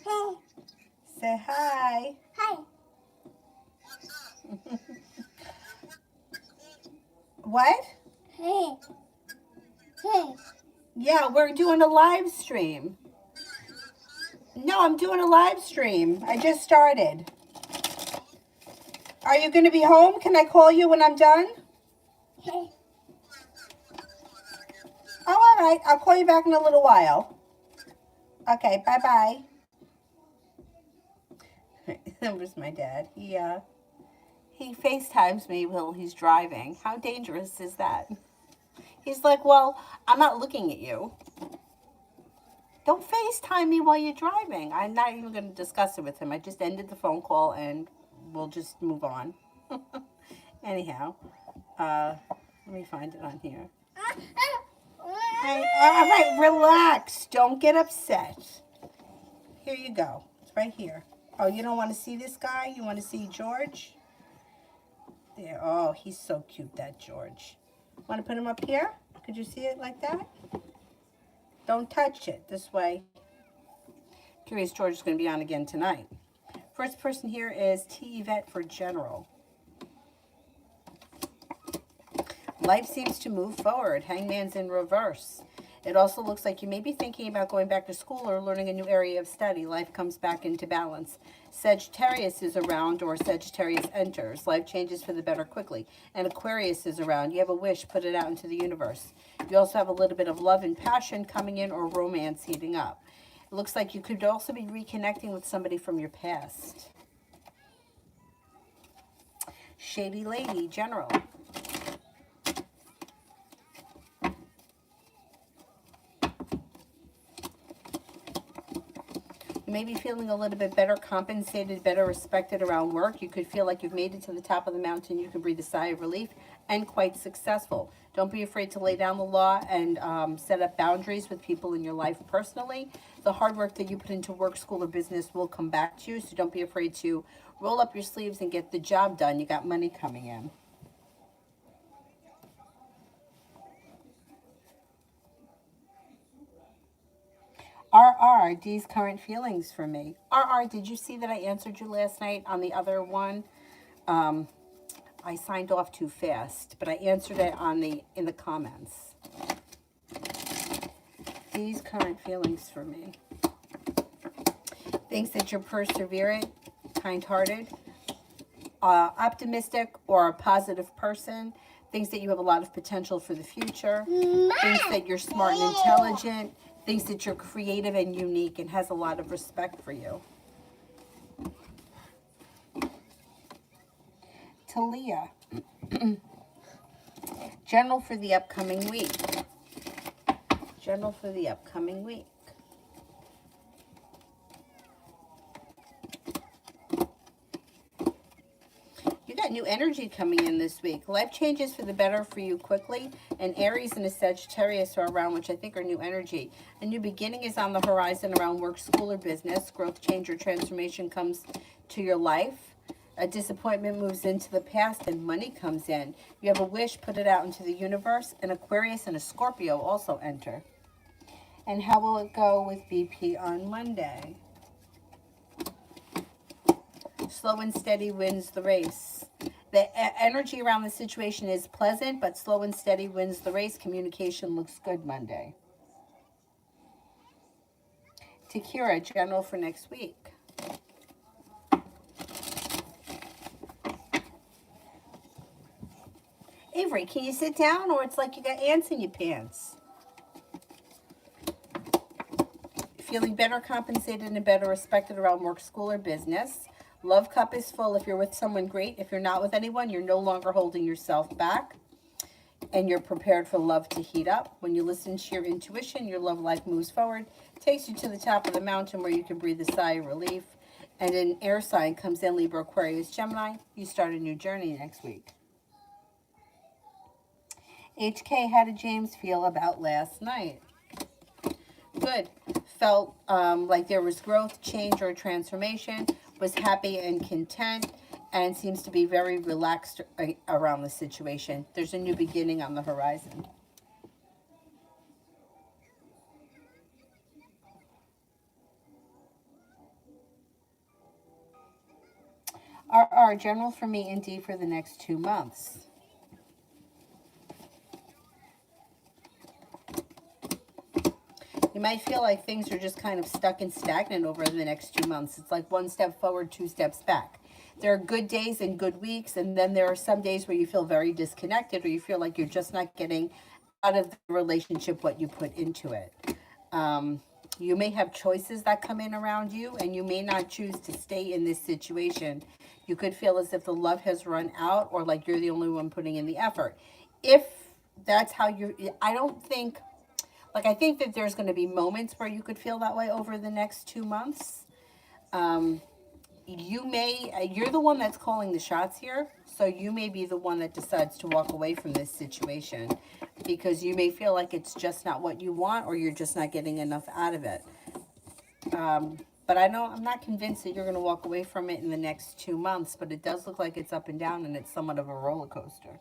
Hey. Say hi. Hi. What? Hey. Hey. Yeah, we're doing a live stream. No, I'm doing a live stream. I just started. Are you going to be home? Can I call you when I'm done? Hey. Oh, all right. I'll call you back in a little while. Okay, bye-bye. That was my dad. He FaceTimes me while he's driving. How dangerous is that? He's like, well, I'm not looking at you. Don't FaceTime me while you're driving. I'm not even going to discuss it with him. I just ended the phone call and we'll just move on. Anyhow, let me find it on here. Hey, all right, relax. Don't get upset. Here you go. It's right here. Oh, you don't want to see this guy? You want to see George? There. Oh, he's so cute, that George. Want to put him up here? Could you see it like that? Don't touch it. This way. Curious George is going to be on again tonight. First person here is T. Yvette for General. Life seems to move forward. Hangman's in reverse. It also looks like you may be thinking about going back to school or learning a new area of study. Life comes back into balance. Sagittarius is around, or Sagittarius enters. Life changes for the better quickly. And Aquarius is around. You have a wish, put it out into the universe. You also have a little bit of love and passion coming in, or romance heating up. It looks like you could also be reconnecting with somebody from your past. Shady Lady, General. You may be feeling a little bit better compensated, better respected around work. You could feel like you've made it to the top of the mountain. You could breathe a sigh of relief, and quite successful. Don't be afraid to lay down the law and set up boundaries with people in your life personally. The hard work that you put into work, school, or business will come back to you, so don't be afraid to roll up your sleeves and get the job done. You got money coming in. RR, D's current feelings for me. RR, did you see that I answered you last night on the other one? Um, I signed off too fast, but I answered it in the comments. These current feelings for me. Thinks that you're perseverant, kind-hearted, optimistic, or a positive person. Thinks that you have a lot of potential for the future. Thinks that you're smart and intelligent. Thinks that you're creative and unique, and has a lot of respect for you. Talia. General for the upcoming week. General for the upcoming week. You got new energy coming in this week. Life changes for the better for you quickly. And Aries and a Sagittarius are around, which I think are new energy. A new beginning is on the horizon around work, school, or business. Growth, change, or transformation comes to your life. A disappointment moves into the past and money comes in. You have a wish, put it out into the universe. An Aquarius and a Scorpio also enter. And how will it go with BP on Monday? Slow and steady wins the race. The energy around the situation is pleasant, but slow and steady wins the race. Communication looks good Monday. Takira, general for next week. Avery, can you sit down, or it's like you got ants in your pants? Feeling better compensated and better respected around work, school, or business. Love cup is full. If you're with someone, great. If you're not with anyone, you're no longer holding yourself back, and you're prepared for love to heat up. When you listen to your intuition, your love life moves forward, takes you to the top of the mountain where you can breathe a sigh of relief. And an air sign comes in, Libra, Aquarius, Gemini. You start a new journey next week. HK, how did James feel about last night? Good. Felt like there was growth, change, or transformation. Was happy and content, and seems to be very relaxed around the situation. There's a new beginning on the horizon. RR, general for me and D for the next 2 months. You might feel like things are just kind of stuck and stagnant over the next 2 months. It's like 1 step forward, 2 steps back. There are good days and good weeks, and then there are some days where you feel very disconnected, or you feel like you're just not getting out of the relationship what you put into it. You may have choices that come in around you, and you may not choose to stay in this situation. You could feel as if the love has run out, or like you're the only one putting in the effort. If that's how you're, I don't think, like, I think that there's going to be moments where you could feel that way over the next 2 months. You're the one that's calling the shots here, so you may be the one that decides to walk away from this situation because you may feel like it's just not what you want, or you're just not getting enough out of it. But I'm not convinced that you're going to walk away from it in the next 2 months, but it does look like it's up and down, and it's somewhat of a roller coaster.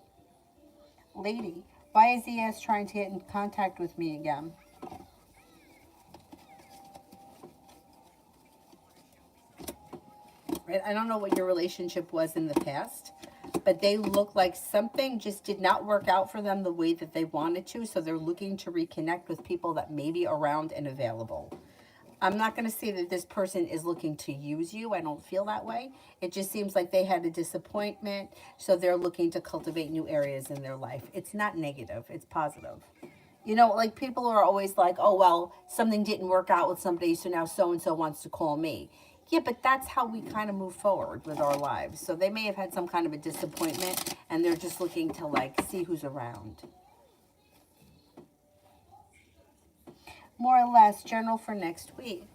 Lady, why is ES trying to get in contact with me again? Right? I don't know what your relationship was in the past, but they look like something just did not work out for them the way that they wanted to, so they're looking to reconnect with people that may be around and available. I'm not going to say that this person is looking to use you. I don't feel that way. It just seems like they had a disappointment, so they're looking to cultivate new areas in their life. It's not negative, it's positive. You know, like people are always like, oh, well, something didn't work out with somebody, so now so and so wants to call me. Yeah, but that's how we kind of move forward with our lives. So they may have had some kind of a disappointment, and they're just looking to like see who's around. More or less general for next week.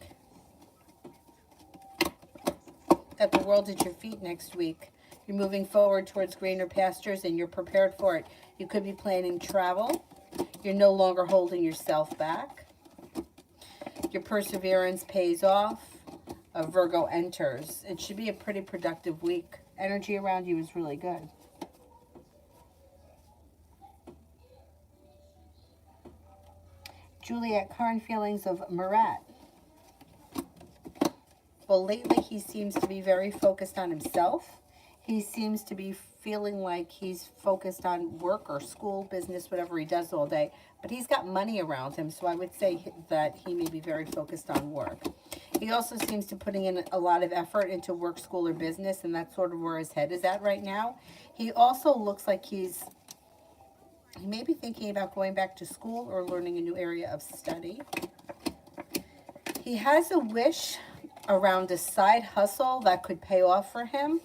Got the world at your feet next week. You're moving forward towards greener pastures, and you're prepared for it. You could be planning travel. You're no longer holding yourself back. Your perseverance pays off. A Virgo enters. It should be a pretty productive week. Energy around you is really good. Juliet, current feelings of Murat. Well, lately he seems to be very focused on himself. He seems to be feeling like he's focused on work or school, business, whatever he does all day. But he's got money around him, so I would say that he may be very focused on work. He also seems to putting in a lot of effort into work, school, or business, and that's sort of where his head is at right now. He also looks like he may be thinking about going back to school or learning a new area of study. He has a wish around a side hustle that could pay off for him.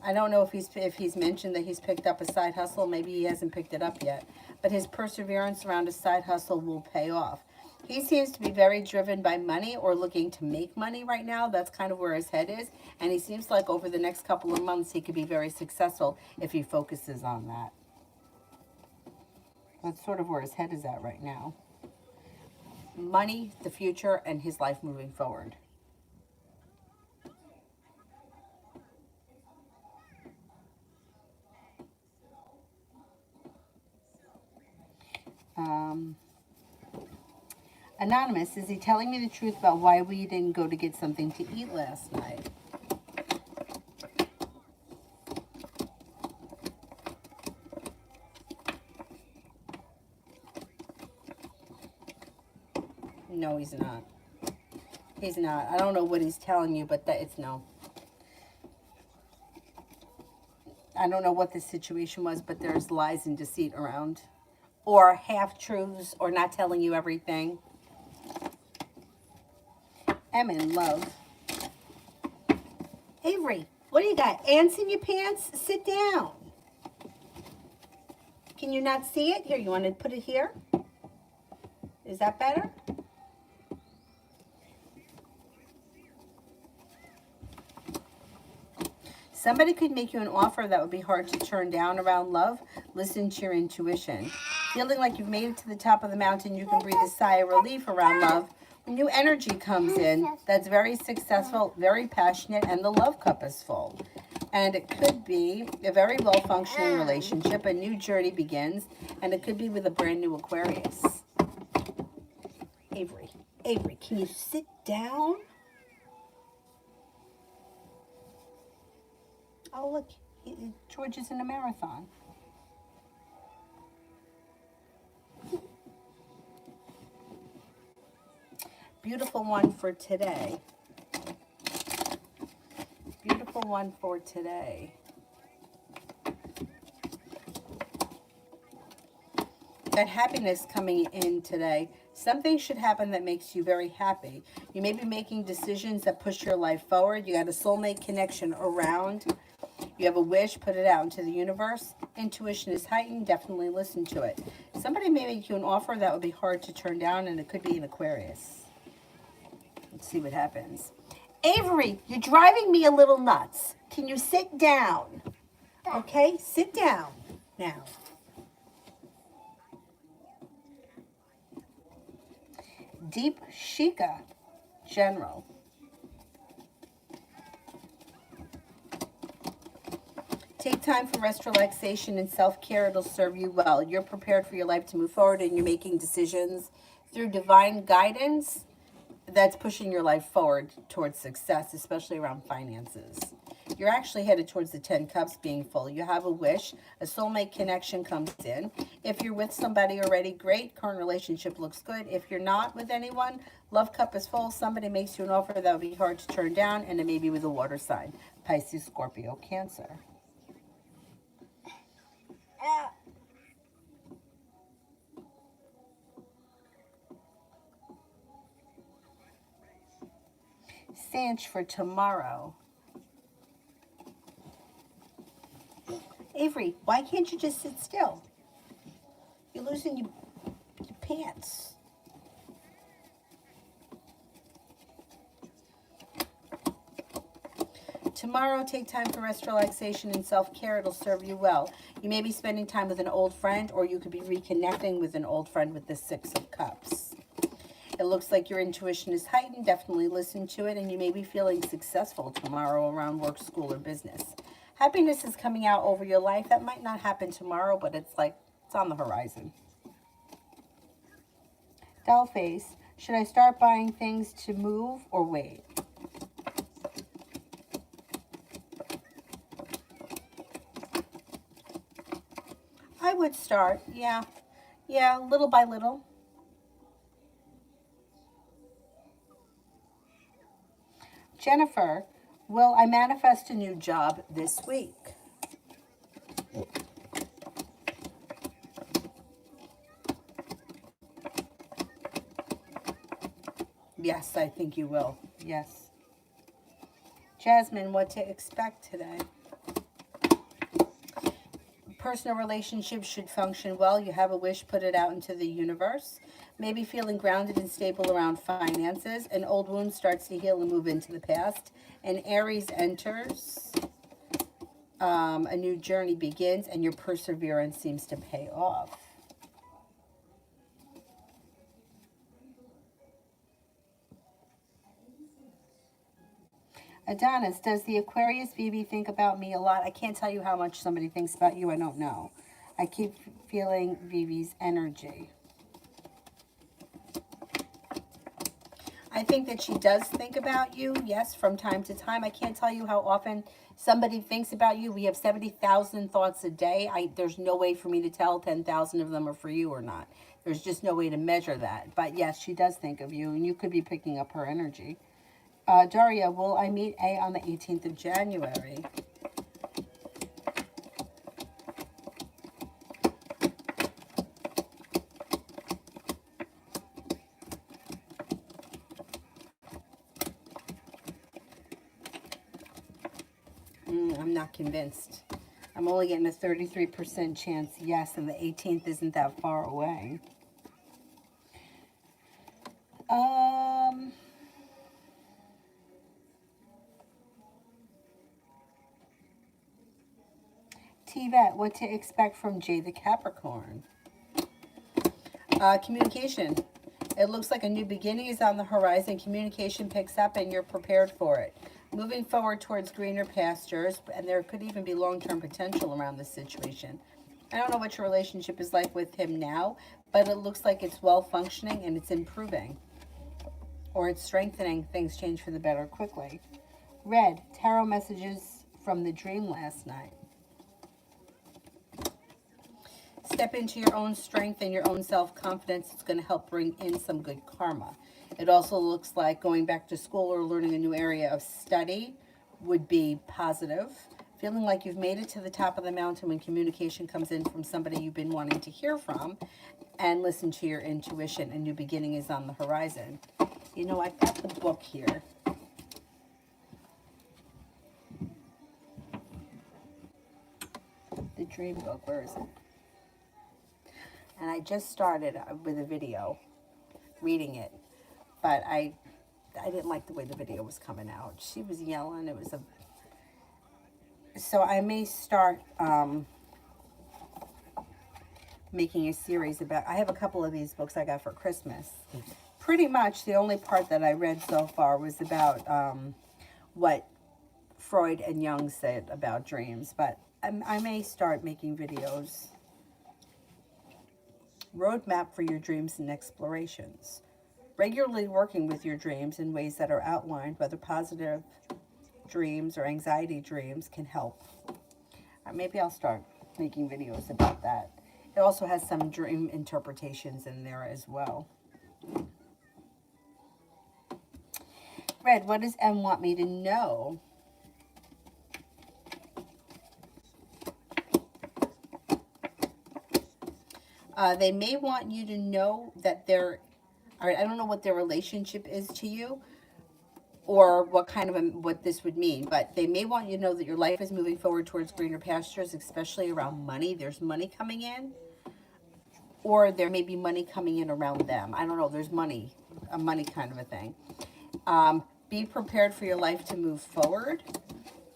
I don't know if he's mentioned that he's picked up a side hustle. Maybe he hasn't picked it up yet. But his perseverance around a side hustle will pay off. He seems to be very driven by money or looking to make money right now. That's kind of where his head is. And he seems like over the next couple of months he could be very successful if he focuses on that. That's sort of where his head is at right now. Money, the future, and his life moving forward. Anonymous, is he telling me the truth about why we didn't go to get something to eat last night? No, he's not. He's not. I don't know what he's telling you, but it's no. I don't know what the situation was, but there's lies and deceit around. Or half-truths, or not telling you everything. I'm in love. Avery, what do you got? Ants in your pants? Sit down. Can you not see it? Here, you want to put it here? Is that better? Somebody could make you an offer that would be hard to turn down around love. Listen to your intuition. Feeling like you've made it to the top of the mountain, you can breathe a sigh of relief around love. New energy comes in that's very successful, very passionate, and the love cup is full. And it could be a very well-functioning relationship. A new journey begins, and it could be with a brand new Aquarius. Avery, can you sit down? Oh, look, George is in a marathon. Beautiful one for today. Beautiful one for today. That happiness coming in today. Something should happen that makes you very happy. You may be making decisions that push your life forward. You got a soulmate connection around. You have a wish, put it out into the universe. Intuition is heightened, definitely listen to it. Somebody may make you an offer that would be hard to turn down, and it could be an Aquarius. Let's see what happens. Avery, you're driving me a little nuts. Can you sit down? Okay, sit down now. Deep Shika, General. Take time for rest, relaxation, and self-care. It'll serve you well. You're prepared for your life to move forward, and you're making decisions through divine guidance that's pushing your life forward towards success, especially around finances. You're actually headed towards the 10 cups being full. You have a wish. A soulmate connection comes in. If you're with somebody already, great. Current relationship looks good. If you're not with anyone, love cup is full. Somebody makes you an offer that would be hard to turn down, and it may be with a water sign. Pisces, Scorpio, Cancer. Sanch for tomorrow. Avery, why can't you just sit still? You're losing your pants. Tomorrow, take time for rest, relaxation, and self-care. It'll serve you well. You may be spending time with an old friend, or you could be reconnecting with an old friend with the 6 of Cups. It looks like your intuition is heightened. Definitely listen to it, and you may be feeling successful tomorrow around work, school, or business. Happiness is coming out over your life. That might not happen tomorrow, but it's on the horizon. Dollface, should I start buying things to move or wait? I would start, yeah. Yeah, little by little. Jennifer, will I manifest a new job this week? Yes, I think you will. Yes. Jasmine, what to expect today? Personal relationships should function well. You have a wish, put it out into the universe. Maybe feeling grounded and stable around finances. An old wound starts to heal and move into the past. And Aries enters. A new journey begins, and your perseverance seems to pay off. Adonis, does the Aquarius Phoebe think about me a lot? I can't tell you how much somebody thinks about you. I don't know. I keep feeling Vivi's energy. I think that she does think about you, yes, from time to time. I can't tell you how often somebody thinks about you. We have 70,000 thoughts a day. There's no way for me to tell 10,000 of them are for you or not. There's just no way to measure that. But yes, she does think of you, and you could be picking up her energy. Daria, will I meet A on the 18th of January? I'm not convinced. I'm only getting a 33% chance yes, and the 18th isn't that far away. T-Vet, what to expect from Jay the Capricorn? Communication. It looks like a new beginning is on the horizon. Communication picks up and you're prepared for it. Moving forward towards greener pastures, and there could even be long-term potential around this situation. I don't know what your relationship is like with him now, but it looks like it's well-functioning and it's improving. Or it's strengthening. Things change for the better quickly. Red, tarot messages from the dream last night. Step into your own strength and your own self-confidence. It's going to help bring in some good karma. It also looks like going back to school or learning a new area of study would be positive. Feeling like you've made it to the top of the mountain when communication comes in from somebody you've been wanting to hear from, and listen to your intuition. A new beginning is on the horizon. You know, I've got the book here. The dream book, where is it? And I just started with a video, reading it, but I didn't like the way the video was coming out. She was yelling. It was a... So I may start making a series about... I have a couple of these books I got for Christmas. Pretty much the only part that I read so far was about what Freud and Jung said about dreams. But I may start making videos. Roadmap for your dreams and explorations. Regularly working with your dreams in ways that are outlined, whether positive dreams or anxiety dreams, can help. Maybe I'll start making videos about that. It also has some dream interpretations in there as well. Red, what does M want me to know? They may want you to know that they're... All right, I don't know what their relationship is to you, or what kind of what this would mean, but they may want you to know that your life is moving forward towards greener pastures, especially around money. There's money coming in, or there may be money coming in around them. I don't know. There's money, a money kind of a thing. Be prepared for your life to move forward,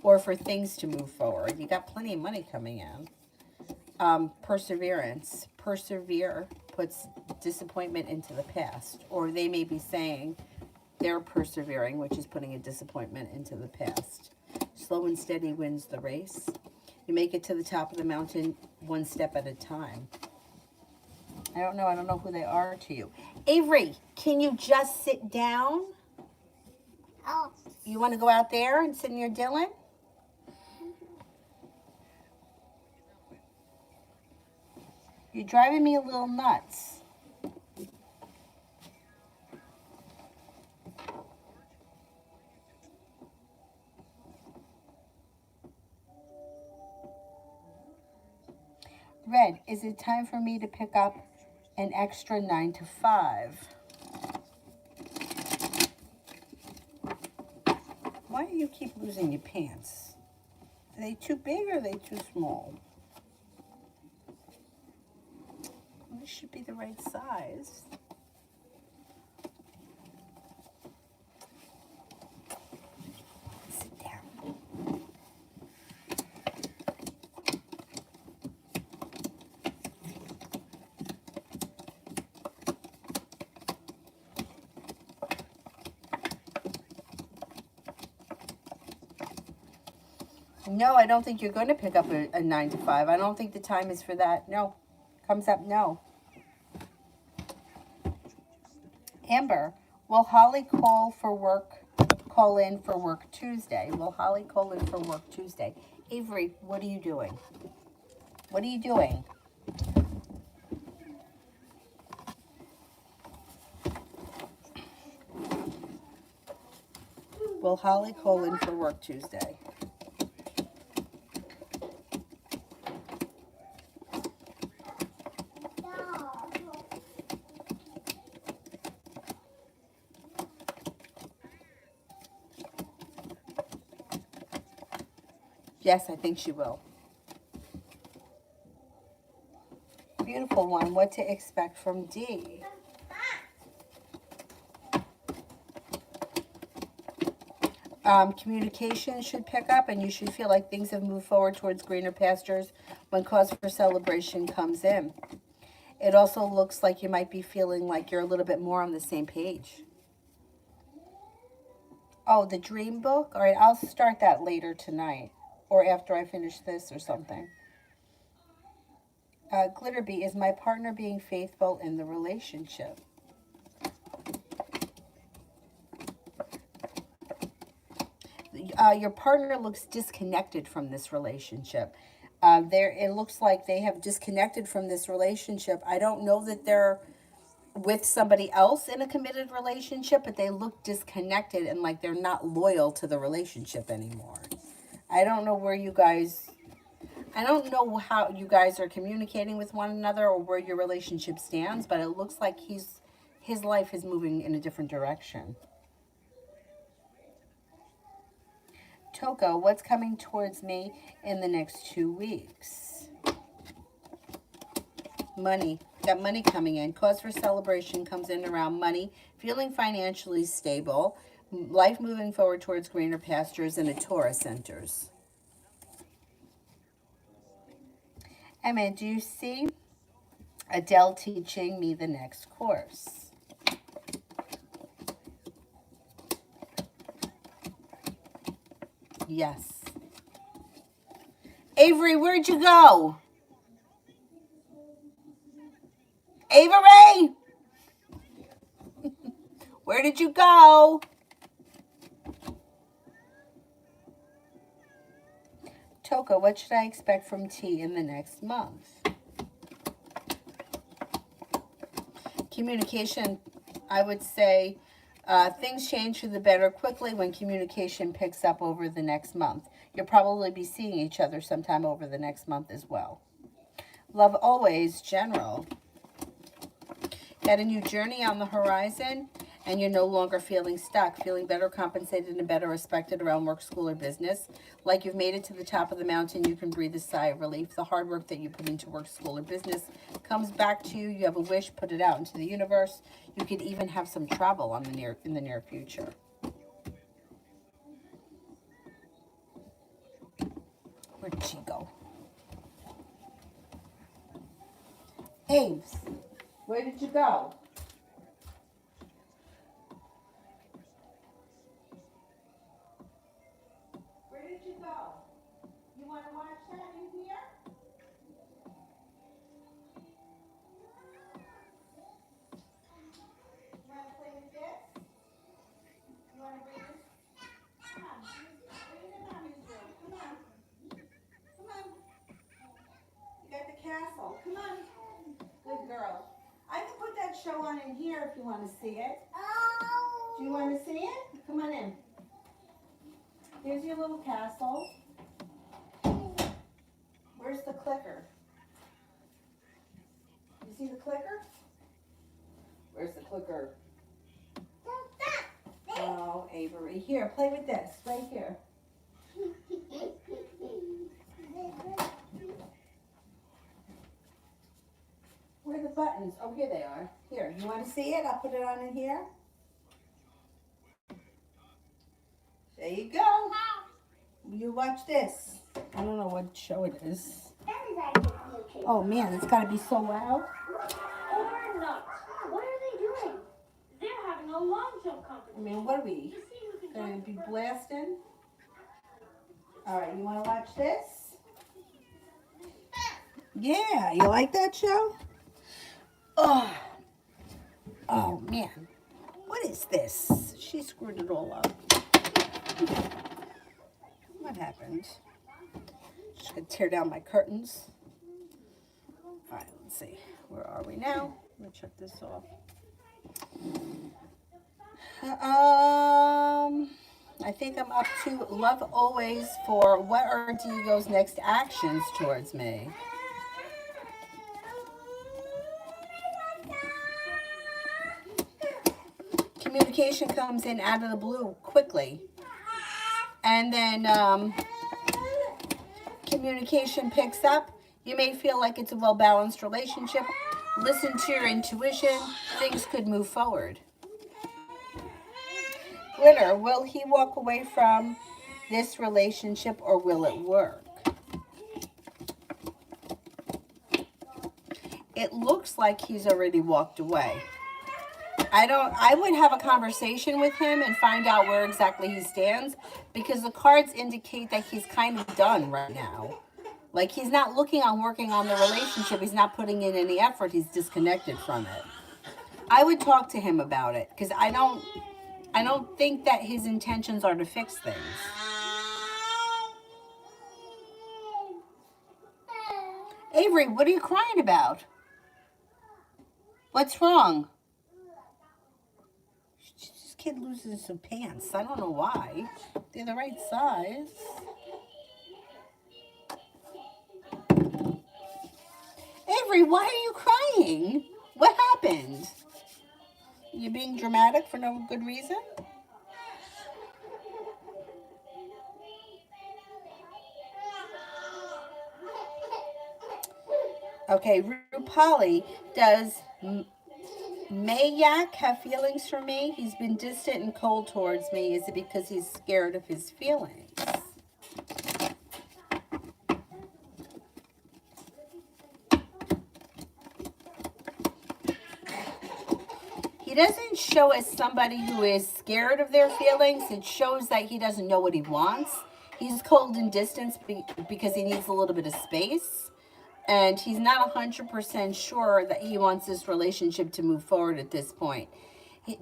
or for things to move forward. You got plenty of money coming in. Perseverance. Persevere puts disappointment into the past, or they may be saying they're persevering, which is putting a disappointment into the past. Slow and steady wins the race. You make it to the top of the mountain one step at a time. I don't know who they are to you. Avery, can you just sit down? Oh. You want to go out there and sit near Dylan? You're driving me a little nuts. Red, is it time for me to pick up an extra 9 to 5? Why do you keep losing your pants? Are they too big or are they too small? This should be the right size. Sit down. No, I don't think you're going to pick up a 9 to 5. I don't think the time is for that. No. Comes up no. Amber, will Holly call in for work Tuesday? Will Holly call in for work Tuesday? Avery, what are you doing? What are you doing? Will Holly call in for work Tuesday? Yes, I think she will. Beautiful one. What to expect from D? Communication should pick up, and you should feel like things have moved forward towards greener pastures when cause for celebration comes in. It also looks like you might be feeling like you're a little bit more on the same page. Oh, the dream book? All right, I'll start that later tonight, or after I finish this or something. Glitterbee, is my partner being faithful in the relationship? your partner looks disconnected from this relationship. It looks like they have disconnected from this relationship. I don't know that they're with somebody else in a committed relationship, but they look disconnected and like they're not loyal to the relationship anymore. I don't know where you guys, I don't know how you guys are communicating with one another or where your relationship stands, but it looks like his life is moving in a different direction. Toko, what's coming towards me in the next 2 weeks? Money. Got money coming in. Cause for celebration comes in around money. Feeling financially stable. Life moving forward towards greener pastures, and a Taurus enters. Emma, do you see Adele teaching me the next course? Yes. Avery, where'd you go? Avery! Where did you go? Toko, what should I expect from T in the next month? Communication, I would say things change for the better quickly when communication picks up over the next month. You'll probably be seeing each other sometime over the next month as well. Love always, general. Got a new journey on the horizon, and you're no longer feeling stuck, feeling better compensated and better respected around work, school, or business. Like you've made it to the top of the mountain, you can breathe a sigh of relief. The hard work that you put into work, school, or business comes back to you. You have a wish, put it out into the universe. You could even have some travel in the near future. Where'd she go? Ames, where did you go? Where did you go? You want to watch that in here? You want to play with this? You want to bring this? Come on. Bring it in mommy's room. Come on. Come on. You got the castle. Come on. Good girl. I can put that show on in here if you want to see it. Do you want to see it? Come on in. Here's your little castle. Where's the clicker? You see the clicker? Where's the clicker? Oh, Avery. Here, play with this. Right here. Where are the buttons? Oh, here they are. Here, you want to see it? I'll put it on in here. There you go. You watch this. I don't know what show it is. Oh, man, it's got to be so loud. Or not. What are they doing? They're having a long jump competition. I mean, what are we going to be blasting? All right, you want to watch this? Yeah, you like that show? Oh, oh man, what is this? She screwed it all up. What happened? Just gonna tear down my curtains. All right, let's see. Where are we now? Let me check this off. I think I'm up to love always for what are Diego's next actions towards me? Communication comes in out of the blue quickly. And then communication picks up. You may feel like it's a well-balanced relationship. Listen to your intuition. Things could move forward. Glitter, will he walk away from this relationship or will it work? It looks like he's already walked away. I would have a conversation with him and find out where exactly he stands, because the cards indicate that he's kind of done right now. Like, he's not looking on working on the relationship. He's not putting in any effort. He's disconnected from it. I would talk to him about it, because I don't think that his intentions are to fix things. Avery, what are you crying about? What's wrong? This kid loses some pants. I don't know why. They're the right size. Avery, why are you crying? What happened? You being dramatic for no good reason? Okay, Rupali, does Mayak have feelings for me? He's been distant and cold towards me. Is it because he's scared of his feelings? He doesn't show us somebody who is scared of their feelings. It shows that he doesn't know what he wants. He's cold and distant because he needs a little bit of space. And he's not 100% sure that he wants this relationship to move forward at this point.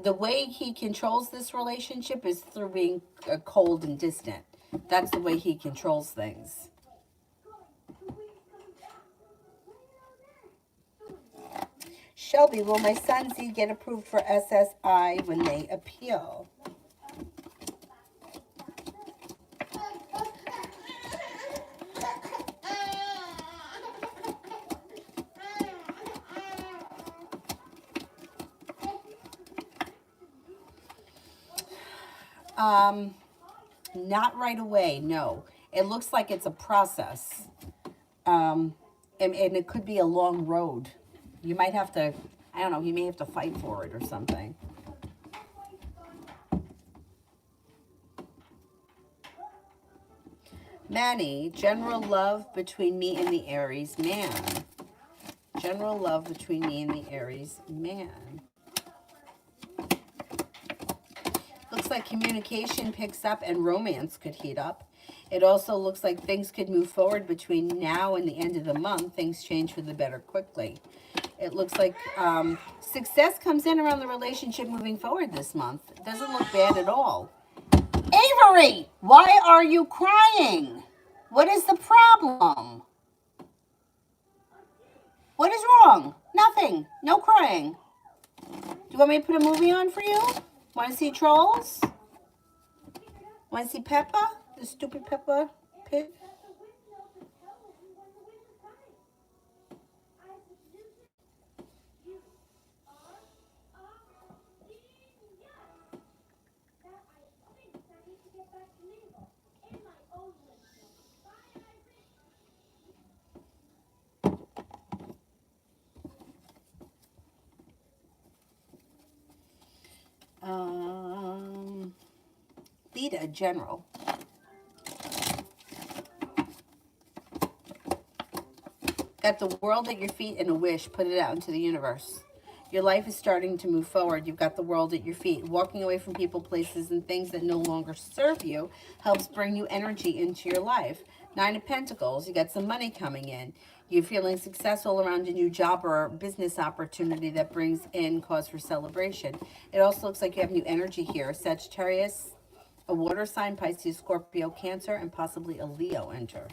The way he controls this relationship is through being cold and distant. That's the way he controls things. Shelby, will my son Z get approved for SSI when they appeal? Not right away, no. It looks like it's a process. And it could be a long road. You might have to, I don't know, you may have to fight for it or something. Manny, general love between me and the Aries man. General love between me and the Aries man. Looks like communication picks up and romance could heat up. It also looks like things could move forward between now and the end of the month. Things change for the better quickly. It looks like success comes in around the relationship moving forward this month. It doesn't look bad at all. Avery, why are you crying? What is the problem? What is wrong? Nothing. No crying. Do you want me to put a movie on for you? Want to see Trolls? Want to see Peppa? The stupid Peppa Pig? Lita, general. Got the world at your feet and a wish. Put it out into the universe. Your life is starting to move forward. You've got the world at your feet. Walking away from people, places, and things that no longer serve you helps bring new energy into your life. 9 of Pentacles. You got some money coming in. You're feeling successful around a new job or business opportunity that brings in cause for celebration. It also looks like you have new energy here. Sagittarius, a water sign, Pisces, Scorpio, Cancer, and possibly a Leo enter.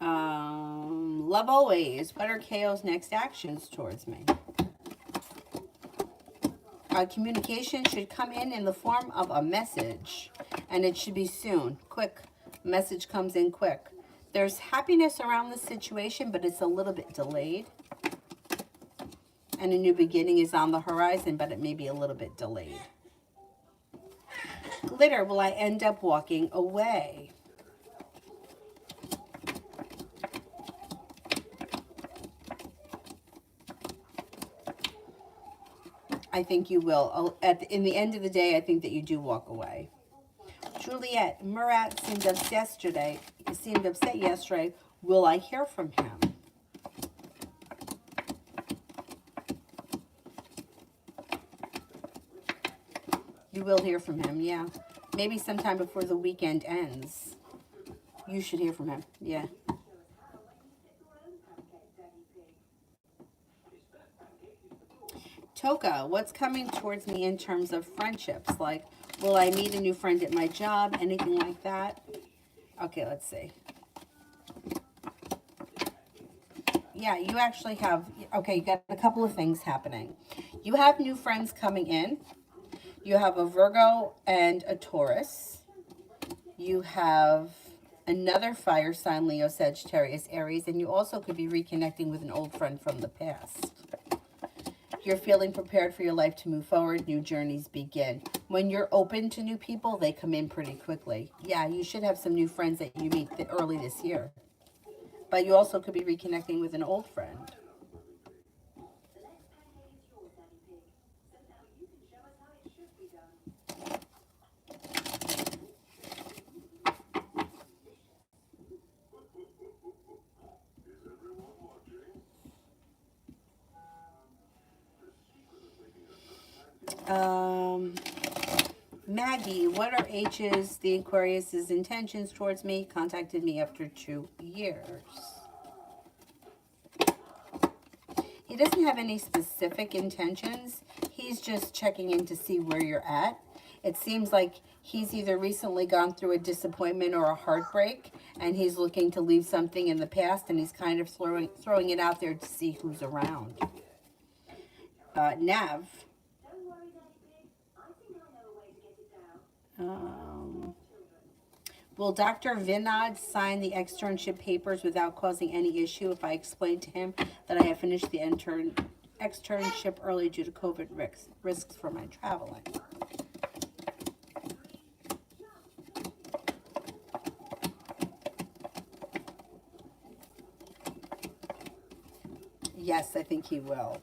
Love always. What are KO's next actions towards me? Communication should come in the form of a message, and it should be soon. Quick. Message comes in quick. There's happiness around the situation, but it's a little bit delayed. And a new beginning is on the horizon, but it may be a little bit delayed. Glitter, will I end up walking away? I think you will. In the end of the day, I think that you do walk away. Juliet, Murat seemed upset yesterday. Will I hear from him? You will hear from him, yeah. Maybe sometime before the weekend ends. You should hear from him, yeah. Toka, what's coming towards me in terms of friendships? Like, will I meet a new friend at my job? Anything like that? Okay, let's see. Yeah, you actually have, okay, you got a couple of things happening. You have new friends coming in. You have a Virgo and a Taurus. You have another fire sign, Leo, Sagittarius, Aries, and you also could be reconnecting with an old friend from the past. You're feeling prepared for your life to move forward. New journeys begin. When you're open to new people, they come in pretty quickly. Yeah, you should have some new friends that you meet early this year. But you also could be reconnecting with an old friend. Maggie, what are H's, the Aquarius's intentions towards me? Contacted me after 2 years. He doesn't have any specific intentions. He's just checking in to see where you're at. It seems like he's either recently gone through a disappointment or a heartbreak, and he's looking to leave something in the past, and he's kind of throwing it out there to see who's around. Nav. Will Dr. Vinod sign the externship papers without causing any issue if I explain to him that I have finished the externship early due to COVID risks for my traveling? Yes, I think he will.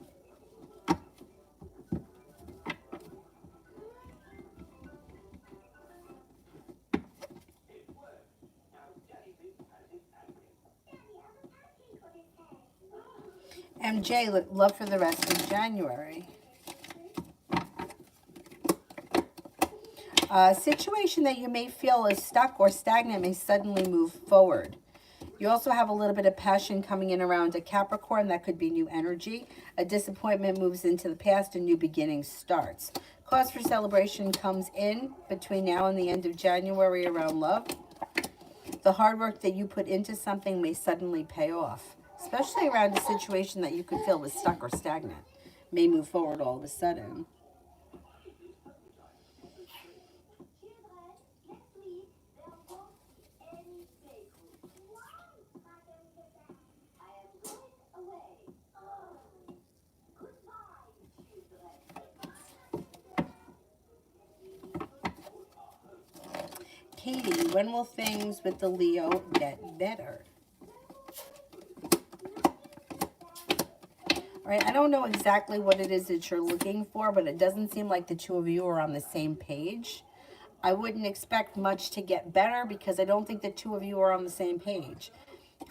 MJ, love for the rest of January. A situation that you may feel is stuck or stagnant may suddenly move forward. You also have a little bit of passion coming in around a Capricorn. That could be new energy. A disappointment moves into the past. A new beginning starts. Cause for celebration comes in between now and the end of January around love. The hard work that you put into something may suddenly pay off, especially around a situation that you could feel was stuck or stagnant. May move forward all of a sudden. Katie, when will things with the Leo get better? All right, I don't know exactly what it is that you're looking for, but it doesn't seem like the two of you are on the same page. I wouldn't expect much to get better because I don't think the two of you are on the same page.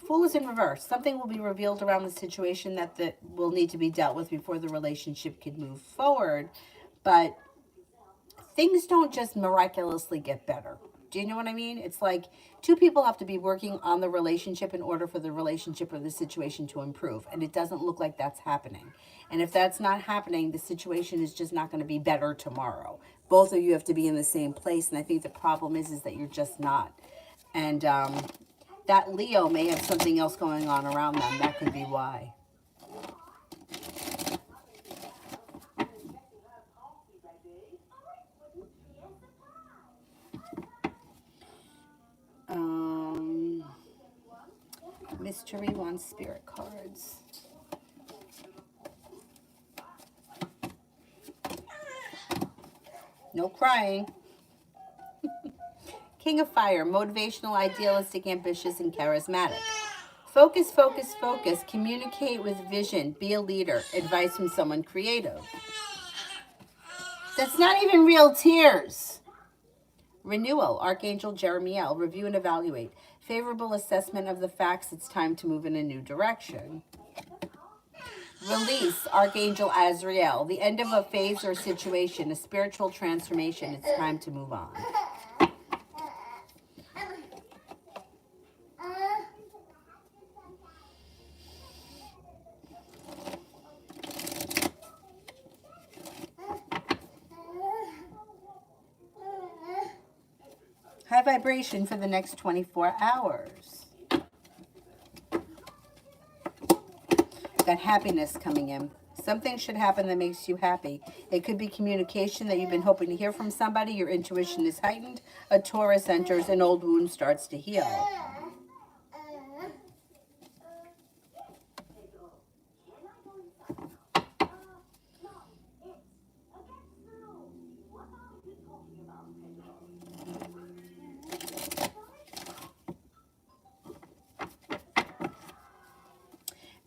Fool is in reverse. Something will be revealed around the situation that will need to be dealt with before the relationship can move forward. But things don't just miraculously get better. Do you know what I mean? It's like two people have to be working on the relationship in order for the relationship or the situation to improve. And it doesn't look like that's happening. And if that's not happening, the situation is just not going to be better tomorrow. Both of you have to be in the same place. And I think the problem is that you're just not. And that Leo may have something else going on around them. That could be why. Mystery wants spirit cards. No crying. King of Fire, motivational, idealistic, ambitious, and charismatic. Focus, focus, focus. Communicate with vision. Be a leader. Advice from someone creative. That's not even real tears. Renewal, Archangel Jeremiel. Review and evaluate. Favorable assessment of the facts. It's time to move in a new direction. Release, Archangel Azrael. The end of a phase or situation, a spiritual transformation. It's time to move on. vibration for the next 24 hours. Got happiness coming in. Something should happen that makes you happy. It could be communication that you've been hoping to hear from somebody. Your intuition is heightened. A Taurus enters, an old wound starts to heal.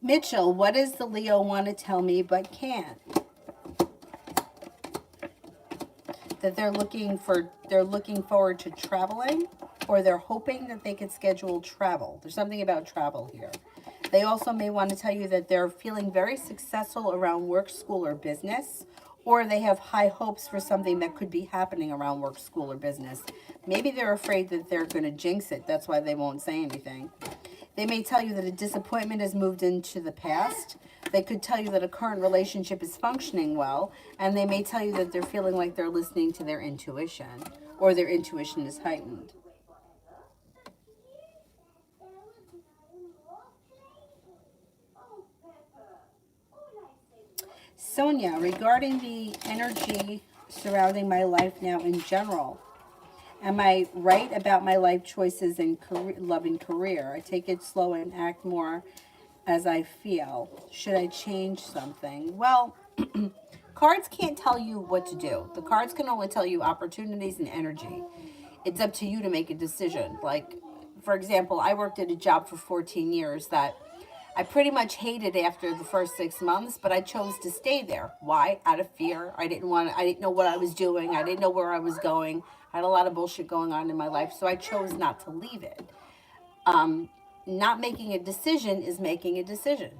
Mitchell, what does the Leo want to tell me but can't? That they're looking forward to traveling, or they're hoping that they could schedule travel. There's something about travel here. They also may want to tell you that they're feeling very successful around work, school, or business, or they have high hopes for something that could be happening around work, school, or business. Maybe they're afraid that they're going to jinx it. That's why they won't say anything. They may tell you that a disappointment has moved into the past. They could tell you that a current relationship is functioning well, and they may tell you that they're feeling like they're listening to their intuition, or their intuition is heightened. Sonia, regarding the energy surrounding my life now in general, am I right about my life choices and career, love and career? I take it slow and act more as I feel. Should I change something? Well, cards can't tell you what to do. The cards can only tell you opportunities and energy. It's up to you to make a decision. Like, for example, I worked at a job for 14 years that I pretty much hated after the first 6 months, but I chose to stay there. Why? Out of fear. I didn't know what I was doing. I didn't know where I was going. I had a lot of bullshit going on in my life, so I chose not to leave it. Not making a decision is making a decision.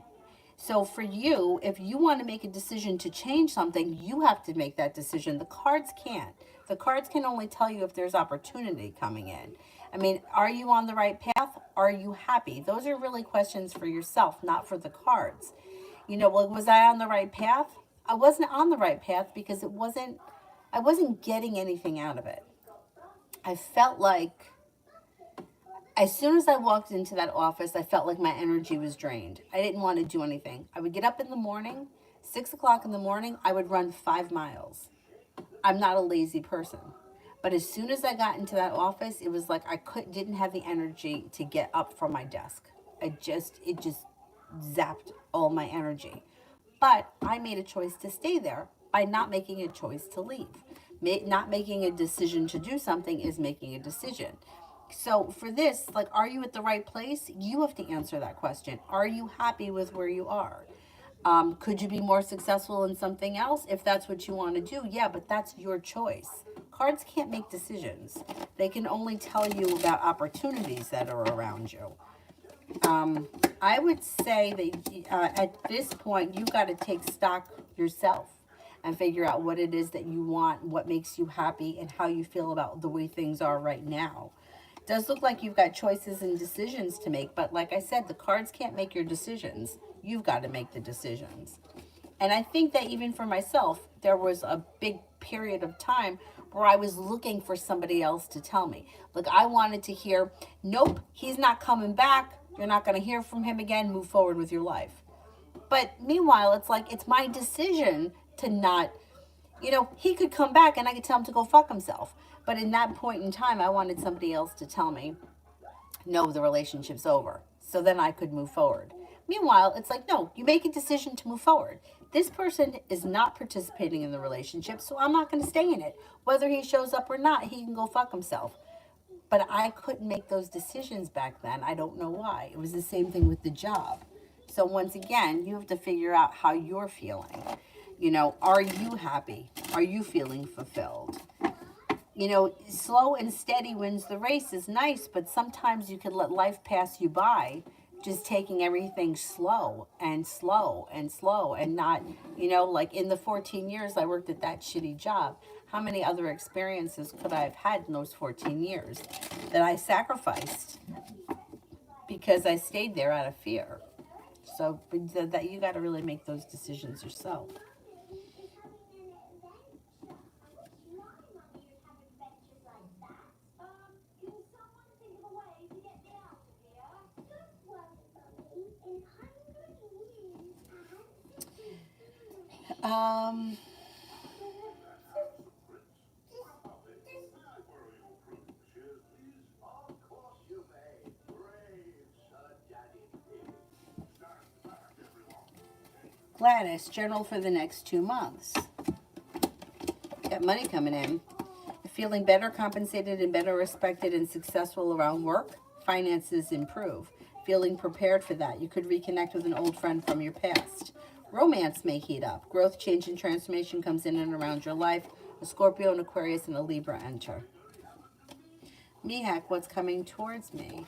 So for you, if you want to make a decision to change something, you have to make that decision. The cards can't. The cards can only tell you if there's opportunity coming in. I mean, are you on the right path? Are you happy? Those are really questions for yourself, not for the cards. You know, well, was I on the right path? I wasn't on the right path because I wasn't getting anything out of it. I felt like as soon as I walked into that office, I felt like my energy was drained. I didn't want to do anything. I would get up in the morning, 6 o'clock in the morning, I would run 5 miles. I'm not a lazy person. But as soon as I got into that office, it was like I didn't have the energy to get up from my desk. It just zapped all my energy. But I made a choice to stay there by not making a choice to leave. Not making a decision to do something is making a decision. So for this, like, are you at the right place? You have to answer that question. Are you happy with where you are? Could you be more successful in something else? If that's what you want to do, yeah, but that's your choice. Cards can't make decisions. They can only tell you about opportunities that are around you. I would say that at this point, you've got to take stock yourself and figure out what it is that you want, what makes you happy, and how you feel about the way things are right now. It does look like you've got choices and decisions to make, but like I said, the cards can't make your decisions. You've got to make the decisions. And I think that even for myself, there was a big period of time where I was looking for somebody else to tell me. Like, I wanted to hear, nope, he's not coming back. You're not going to hear from him again. Move forward with your life. But meanwhile, it's like, it's my decision to not, he could come back and I could tell him to go fuck himself. But in that point in time, I wanted somebody else to tell me, no, the relationship's over. So then I could move forward. Meanwhile, it's like, no, you make a decision to move forward. This person is not participating in the relationship, so I'm not going to stay in it. Whether he shows up or not, he can go fuck himself. But I couldn't make those decisions back then. I don't know why. It was the same thing with the job. So once again, you have to figure out how you're feeling. Are you happy? Are you feeling fulfilled? Slow and steady wins the race is nice, but sometimes you can let life pass you by, just taking everything slow and slow and slow and not, like in the 14 years I worked at that shitty job, how many other experiences could I have had in those 14 years that I sacrificed because I stayed there out of fear? So that you got to really make those decisions yourself. Um, Gladys, general for the next 2 months. Got money coming in. Feeling better compensated and better respected and successful around work. Finances improve. Feeling prepared for that. You could reconnect with an old friend from your past. Romance may heat up. Growth, change, and transformation comes in and around your life. A Scorpio, an Aquarius, and a Libra enter. Mihak, what's coming towards me?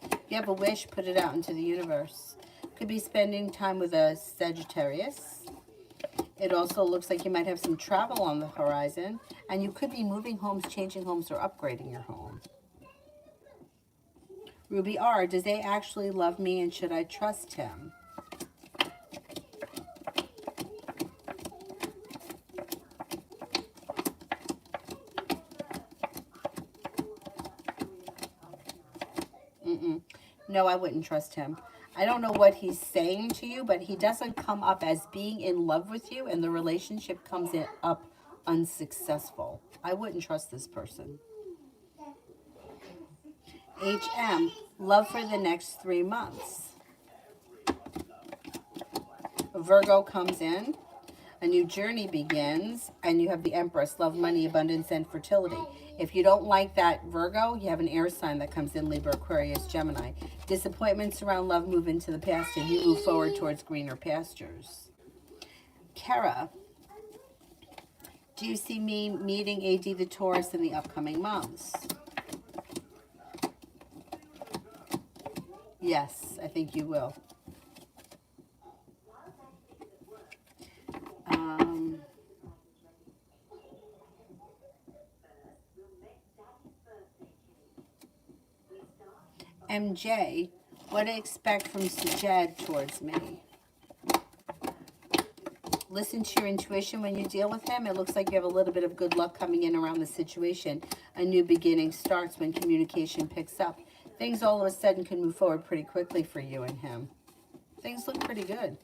If you have a wish, put it out into the universe. Could be spending time with a Sagittarius. It also looks like you might have some travel on the horizon. And you could be moving homes, changing homes, or upgrading your home. Ruby R, does they actually love me and should I trust him? No, I wouldn't trust him. I don't know what he's saying to you, but he doesn't come up as being in love with you, and the relationship comes up unsuccessful. I wouldn't trust this person. HM, love for the next 3 months. Virgo comes in. A new journey begins, and you have the Empress, love, money, abundance, and fertility. If you don't like that Virgo, you have an air sign that comes in, Libra, Aquarius, Gemini. Disappointments around love move into the past, and you move forward towards greener pastures. Kara, do you see me meeting AD the Taurus in the upcoming months? Yes, I think you will. MJ, what to expect from Sajad towards me? Listen to your intuition when you deal with him. It looks like you have a little bit of good luck coming in around the situation. A new beginning starts when communication picks up. Things all of a sudden can move forward pretty quickly for you and him. Things look pretty good.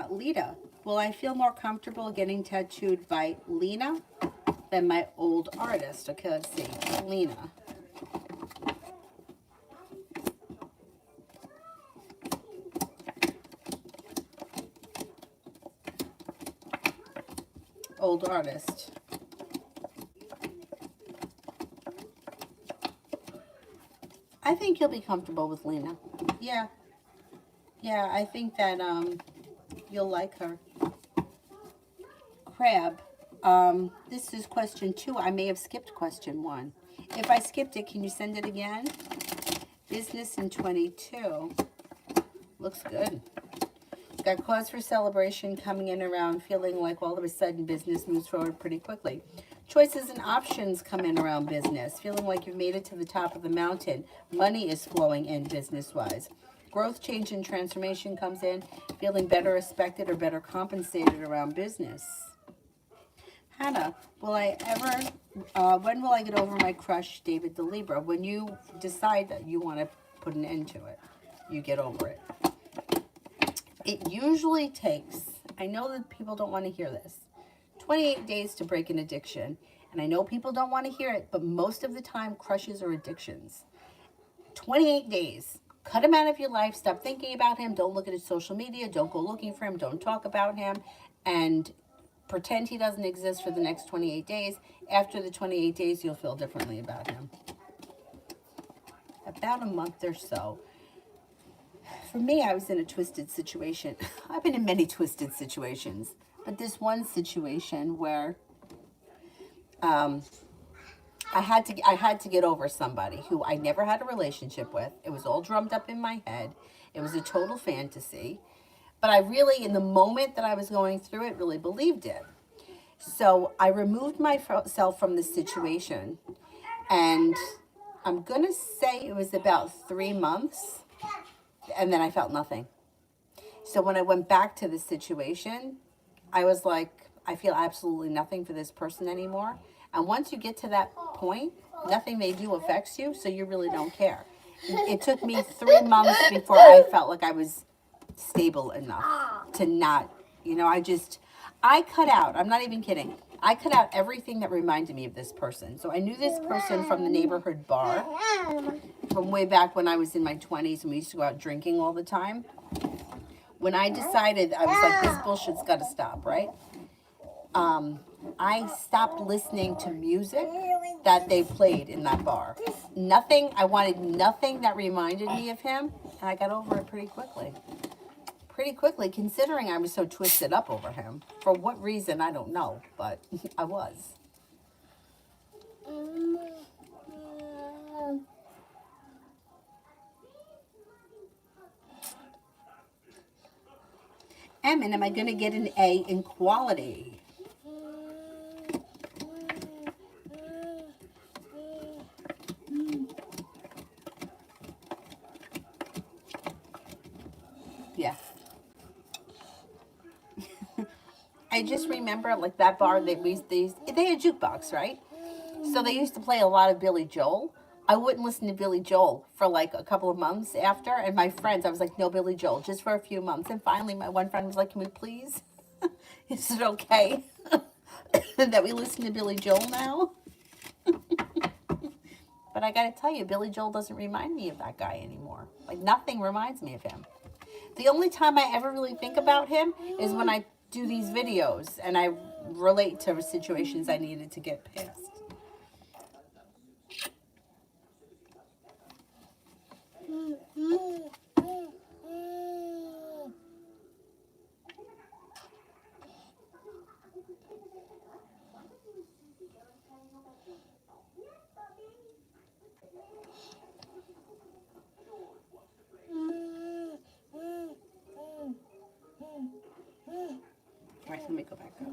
Lita, will I feel more comfortable getting tattooed by Lena than my old artist? Okay, let's see. Lena. Old artist. I think you'll be comfortable with Lena. Yeah. Yeah, I think that you'll like her. Crab. This is question 2. I may have skipped question 1. If I skipped it, can you send it again? Business in 22. Looks good. Got cause for celebration coming in around, feeling like all of a sudden business moves forward pretty quickly. Choices and options come in around business, feeling like you've made it to the top of the mountain. Money is flowing in business-wise. Growth, change, and transformation comes in, feeling better respected or better compensated around business. Hannah, will I ever, when will I get over my crush, David the Libra? When you decide that you want to put an end to it, you get over it. It usually takes, I know that people don't want to hear this, 28 days to break an addiction. And I know people don't want to hear it, but most of the time, crushes are addictions. 28 days. Cut him out of your life. Stop thinking about him. Don't look at his social media. Don't go looking for him. Don't talk about him. And pretend he doesn't exist for the next 28 days. After the 28 days, you'll feel differently about him. About a month or so. For me, I was in a twisted situation. I've been in many twisted situations. But this one situation where I had to get over somebody who I never had a relationship with. It was all drummed up in my head. It was a total fantasy. But I really, in the moment that I was going through it, really believed it. So I removed myself from the situation. And I'm going to say it was about 3 months. And then I felt nothing. So when I went back to the situation, I was like, I feel absolutely nothing for this person anymore. And once you get to that point, nothing they do affects you, so you really don't care. It took me 3 months before I felt like I was stable enough to not You know, I cut out, I'm not even kidding. I cut out everything that reminded me of this person. So I knew this person from the neighborhood bar from way back when I was in my 20s and we used to go out drinking all the time. When I decided, I was like, this bullshit's got to stop, right? I stopped listening to music that they played in that bar. I wanted nothing that reminded me of him, and I got over it pretty quickly. Pretty quickly, considering I was so twisted up over him. For what reason, I don't know, but I was. Emin, am I going to get an A in quality? Yeah. I just remember, like, that bar, they had a jukebox, right? So they used to play a lot of Billy Joel. I wouldn't listen to Billy Joel for like a couple of months after. And my friends, I was like, no Billy Joel, just for a few months. And finally, my one friend was like, can we please? Is it okay that we listen to Billy Joel now? But I got to tell you, Billy Joel doesn't remind me of that guy anymore. Like, nothing reminds me of him. The only time I ever really think about him is when I do these videos and I relate to situations I needed to get past. All right, let me go back up.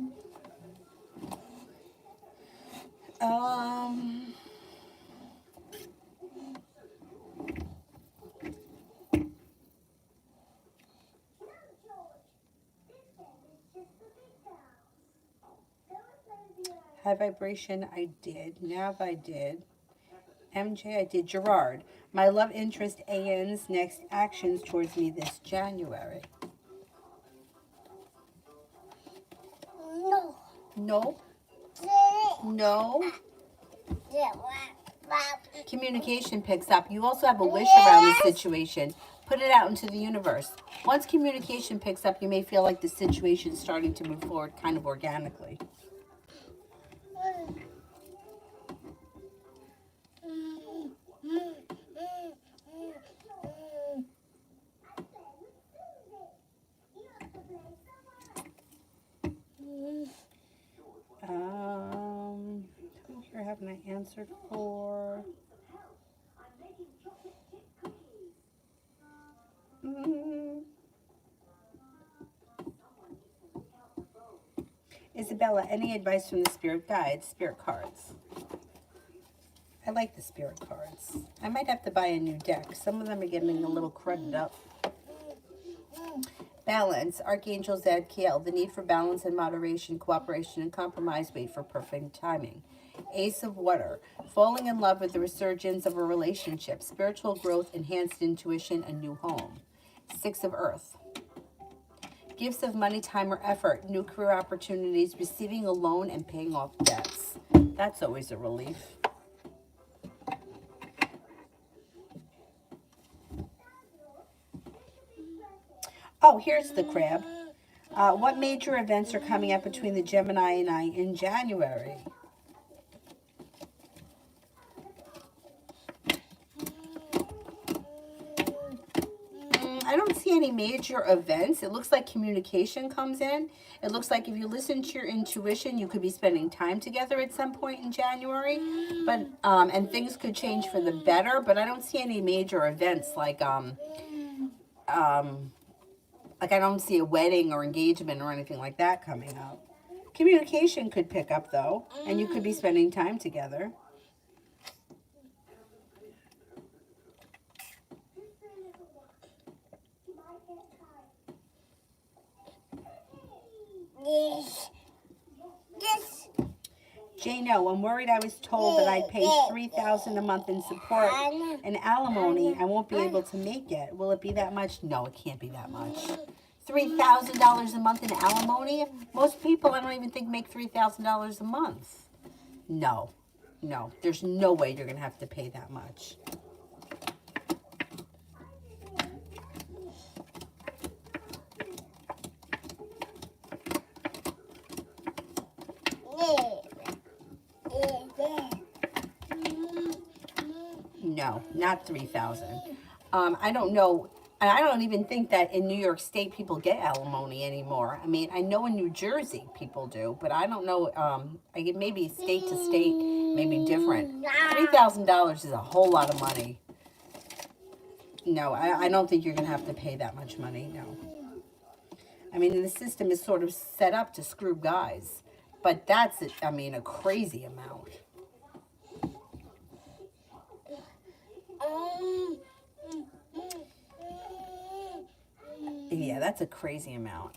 High vibration, I did. Nav, I did. MJ, I did. Gerard, my love interest AN's next actions towards me this January. No. No. No. Communication picks up. You also have a wish around the situation. Put it out into the universe. Once communication picks up, you may feel like the situation is starting to move forward kind of organically. Who here haven't I answered for? Isabella, any advice from the spirit guides, spirit cards? I like the spirit cards. I might have to buy a new deck. Some of them are getting a little crudded up. Balance, Archangel Zadkiel, the need for balance and moderation, cooperation and compromise, wait for perfect timing. Ace of Water, falling in love with the resurgence of a relationship, spiritual growth, enhanced intuition, a new home. Six of Earth, gifts of money, time, or effort, new career opportunities, receiving a loan, and paying off debts. That's always a relief. Oh, here's the crab. What major events are coming up between the Gemini and I in January? I don't see any major events. It looks like communication comes in. It looks like if you listen to your intuition, you could be spending time together at some point in January. But and things could change for the better. But I don't see any major events like I don't see a wedding or engagement or anything like that coming up. Communication could pick up, though, and you could be spending time together. Yes. Jano, I'm worried I was told that I'd pay $3,000 a month in support and alimony. I won't be able to make it. Will it be that much? No, it can't be that much. $3,000 a month in alimony? Most people, I don't even think, make $3,000 a month. No, no, there's no way you're going to have to pay that much. No, not 3,000. I don't know. And I don't even think that in New York State people get alimony anymore. I mean, I know in New Jersey people do, but I don't know. Maybe state to state, maybe different. $3,000 is a whole lot of money. No, I don't think you're going to have to pay that much money. No. I mean, the system is sort of set up to screw guys, but that's, I mean, a crazy amount. Yeah, that's a crazy amount.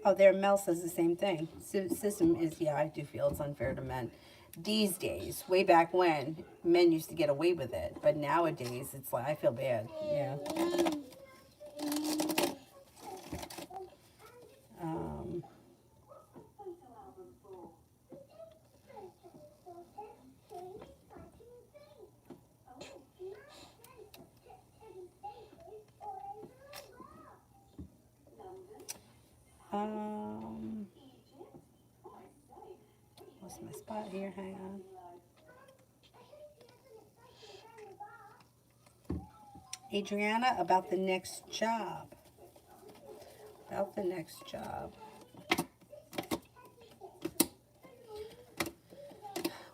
Oh, there, Mel says the same thing. System is, yeah, I do feel it's unfair to men. These days, way back when, men used to get away with it. But nowadays, it's like, I feel bad. Yeah. What's my spot here? Hang on. Adriana, about the next job. About the next job.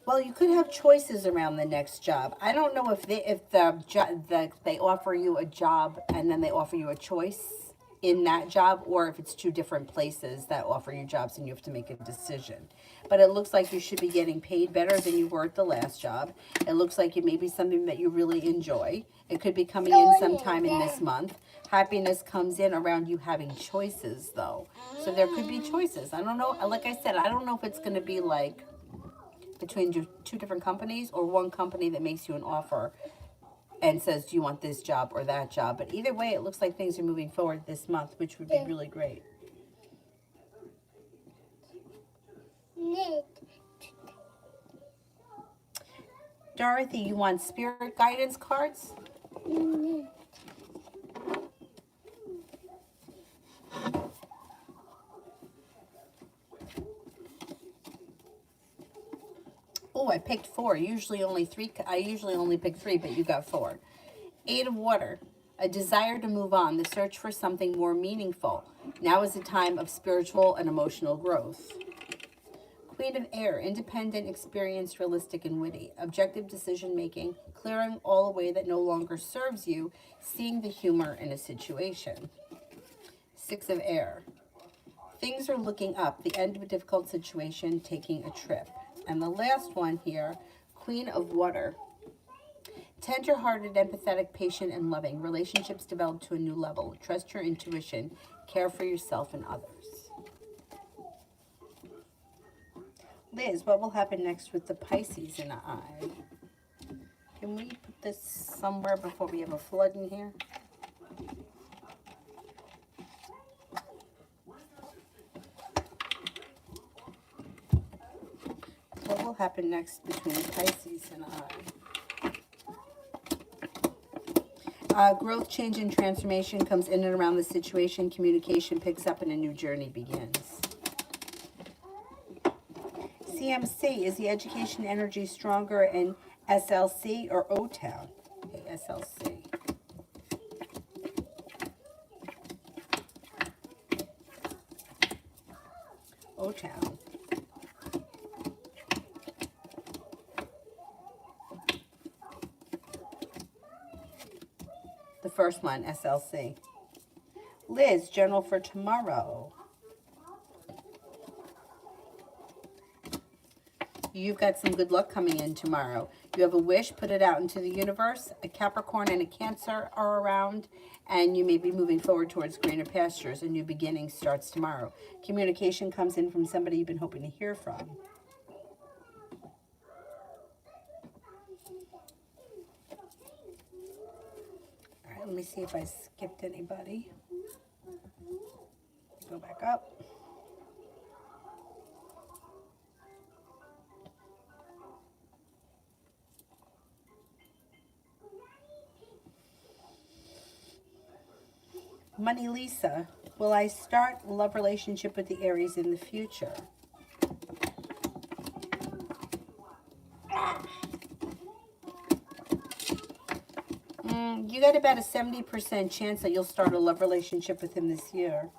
Well, you could have choices around the next job. I don't know if they offer you a job and then they offer you a choice in that job, or if it's two different places that offer you jobs and you have to make a decision. But it looks like you should be getting paid better than you were at the last job. It looks like it may be something that you really enjoy. It could be coming in sometime in this month. Happiness comes in around you having choices, though. So there could be choices. I don't know. Like I said, I don't know if it's going to be like between two different companies or one company that makes you an offer and says, do you want this job or that job? But either way, it looks like things are moving forward this month, which would be really great. Dorothy, you want spirit guidance cards? Oh, I picked 4. Usually only 3. I usually only pick 3, but you got 4. 8 of Water. A desire to move on. The search for something more meaningful. Now is a time of spiritual and emotional growth. Queen of Air. Independent, experienced, realistic, and witty. Objective decision making. Clearing all away that no longer serves you. Seeing the humor in a situation. 6 of Air. Things are looking up. The end of a difficult situation. Taking a trip. And the last one here, Queen of Water. Tender-hearted, empathetic, patient, and loving. Relationships develop to a new level. Trust your intuition. Care for yourself and others. Liz, what will happen next with the Pisces in the eye? Can we put this somewhere before we have a flood in here? What will happen next between Pisces and I? Growth, change, and transformation comes in and around the situation. Communication picks up and a new journey begins. CMC, is the education energy stronger in SLC or O-Town? Okay, SLC. O-Town. The first one, SLC. Liz, journal for tomorrow. You've got some good luck coming in tomorrow. You have a wish, put it out into the universe. A Capricorn and a Cancer are around, and you may be moving forward towards greener pastures. A new beginning starts tomorrow. Communication comes in from somebody you've been hoping to hear from. right, let me see if I skipped anybody. Go back up. Money Lisa, will I start a love relationship with the Aries in the future? You got about a 70% chance that you'll start a love relationship with him this year.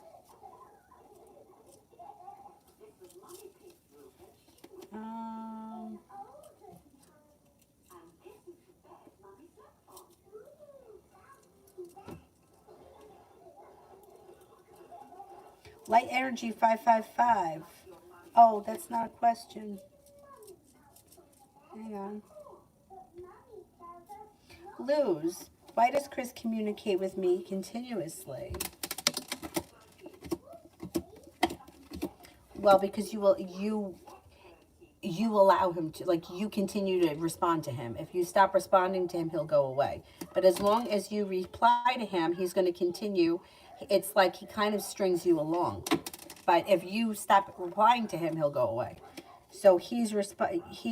Light Energy 555. Oh, that's not a question. Hang on. Luz, why does Chris communicate with me continuously? Well, because you allow him to, like, you continue to respond to him. If you stop responding to him, he'll go away. But as long as you reply to him, he's going to continue. It's like he kind of strings you along. But if you stop replying to him, he'll go away. So he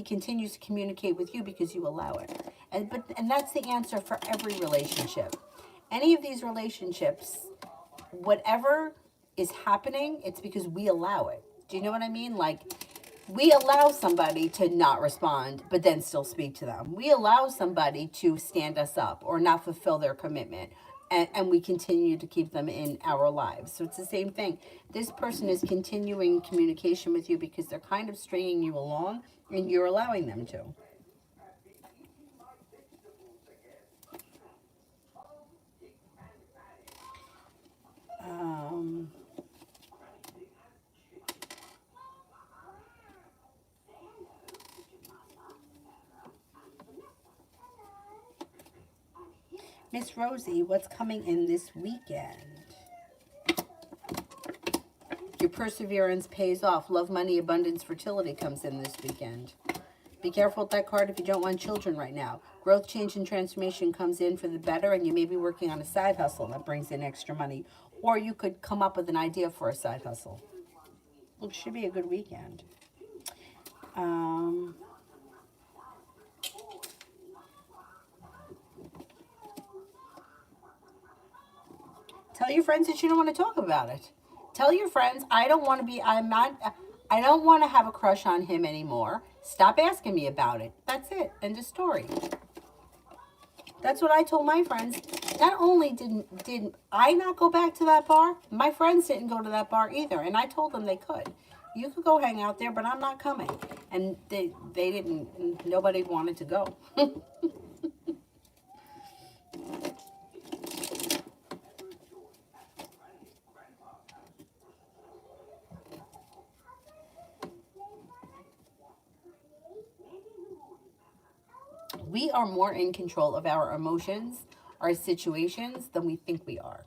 continues to communicate with you because you allow it. And that's the answer for every relationship. Any of these relationships, whatever is happening, it's because we allow it. Do you know what I mean? Like, we allow somebody to not respond, but then still speak to them. We allow somebody to stand us up or not fulfill their commitment, and we continue to keep them in our lives. So it's the same thing. This person is continuing communication with you because they're kind of stringing you along, and you're allowing them to. Miss Rosie, what's coming in this weekend? Your perseverance pays off. Love, money, abundance, fertility comes in this weekend. Be careful with that card if you don't want children right now. Growth, change, and transformation comes in for the better, and you may be working on a side hustle that brings in extra money. Or you could come up with an idea for a side hustle. It should be a good weekend. Tell your friends that you don't want to talk about it. Tell your friends, I don't want to have a crush on him anymore. Stop asking me about it. That's it. End of story. That's what I told my friends. Not only did I not go back to that bar, my friends didn't go to that bar either. And I told them they could. You could go hang out there, but I'm not coming. And they didn't, nobody wanted to go. We are more in control of our emotions, our situations, than we think we are,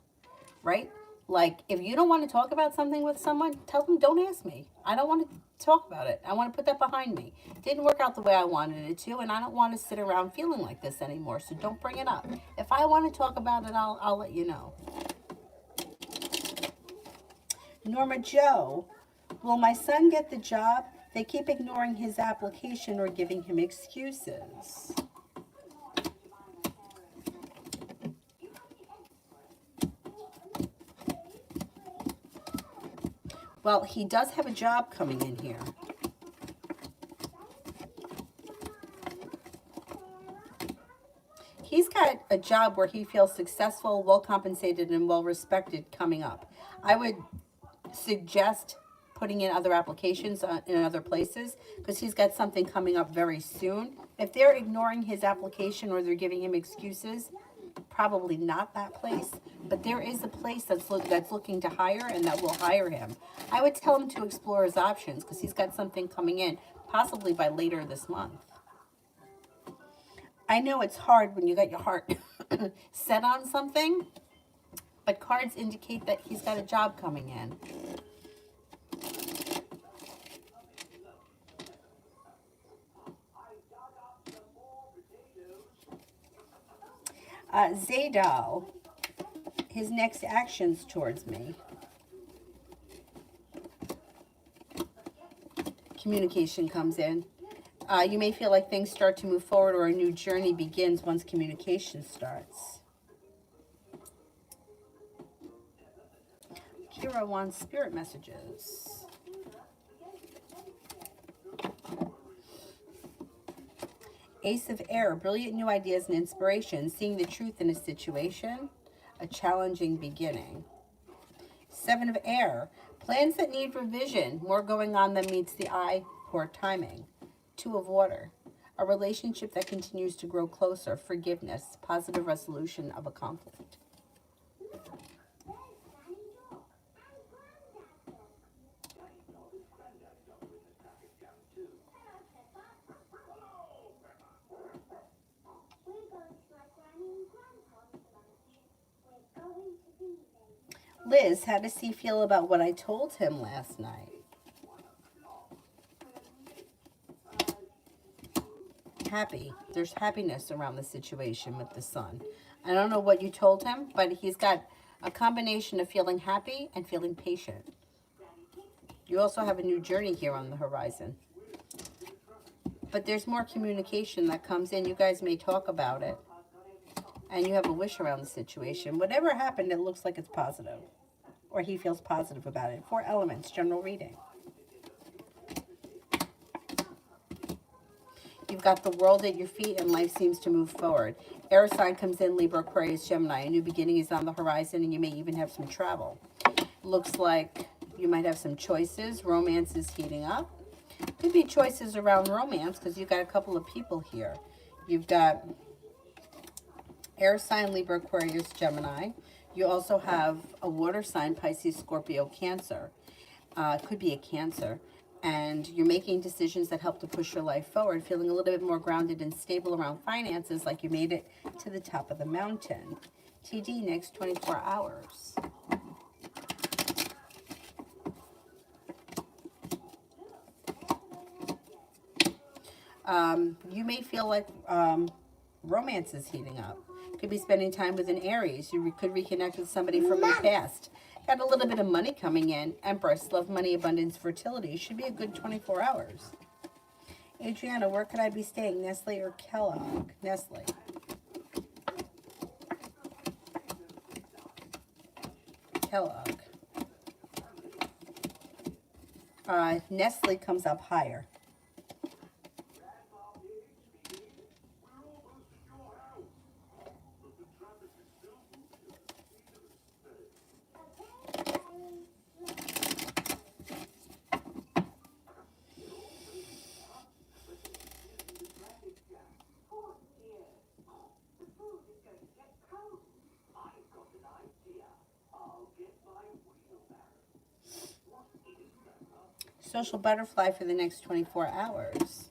right? Like, if you don't want to talk about something with someone, tell them, don't ask me. I don't want to talk about it. I want to put that behind me. It didn't work out the way I wanted it to, and I don't want to sit around feeling like this anymore, so don't bring it up. If I want to talk about it, I'll let you know. Norma Joe, will my son get the job? They keep ignoring his application or giving him excuses. Well, he does have a job coming in here. He's got a job where he feels successful, well compensated, and well respected coming up. I would suggest putting in other applications in other places because he's got something coming up very soon. If they're ignoring his application or they're giving him excuses, probably not that place, but there is a place that's looking to hire and that will hire him. I would tell him to explore his options because he's got something coming in, possibly by later this month. I know it's hard when you got your heart set on something, but cards indicate that he's got a job coming in. Zadal, his next actions towards me. Communication comes in. You may feel like things start to move forward or a new journey begins once communication starts. Kira wants spirit messages. Ace of Air, brilliant new ideas and inspiration, seeing the truth in a situation, a challenging beginning. Seven of Air, plans that need revision, more going on than meets the eye, poor timing. Two of Water, a relationship that continues to grow closer, forgiveness, positive resolution of a conflict. Liz, how does he feel about what I told him last night? Happy. There's happiness around the situation with the Sun. I don't know what you told him, but he's got a combination of feeling happy and feeling patient. You also have a new journey here on the horizon. But there's more communication that comes in. You guys may talk about it. And you have a wish around the situation. Whatever happened, it looks like it's positive. Or he feels positive about it. 4 elements, general reading. You've got the world at your feet and life seems to move forward. Air sign comes in, Libra, Aquarius, Gemini. A new beginning is on the horizon and you may even have some travel. Looks like you might have some choices. Romance is heating up. Could be choices around romance because you've got a couple of people here. You've got air sign, Libra, Aquarius, Gemini. You also have a water sign, Pisces, Scorpio, Cancer. Could be a Cancer. And you're making decisions that help to push your life forward, feeling a little bit more grounded and stable around finances, like you made it to the top of the mountain. TD, next 24 hours. You may feel like romance is heating up. Could be spending time with an Aries. You could reconnect with somebody from your past. Got a little bit of money coming in. Empress, love, money, abundance, fertility. Should be a good 24 hours. Adriana, where could I be staying? Nestle or Kellogg? Nestle. Kellogg. Nestle comes up higher. Social butterfly for the next 24 hours.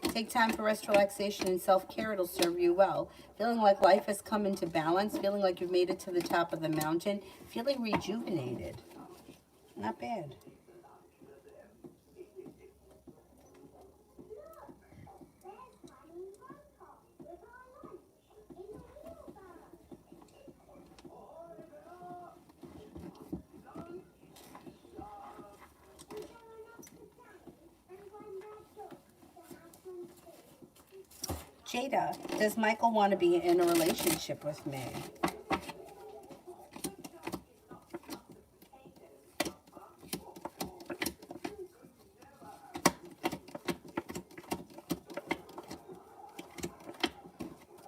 Take time for rest, relaxation, and self-care. It'll serve you well. Feeling like life has come into balance. Feeling like you've made it to the top of the mountain. Feeling rejuvenated. Not bad. Jada, does Michael want to be in a relationship with me?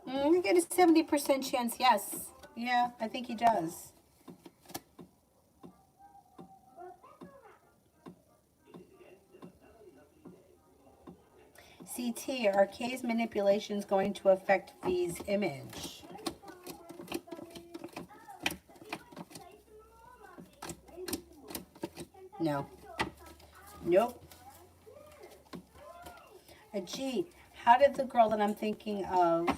I get a 70% chance, yes. Yeah, I think he does. CT, are K's manipulations going to affect V's image? No. Nope. Gee, how did the girl that I'm thinking of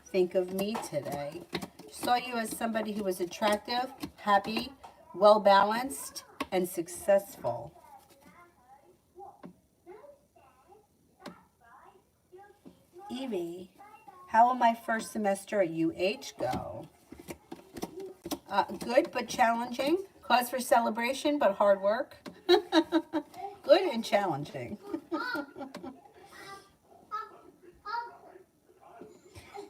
think of me today? Saw you as somebody who was attractive, happy, well-balanced, and successful. Evie, How will my first semester at UH go? Good but challenging. Cause for celebration but hard work. Good and challenging.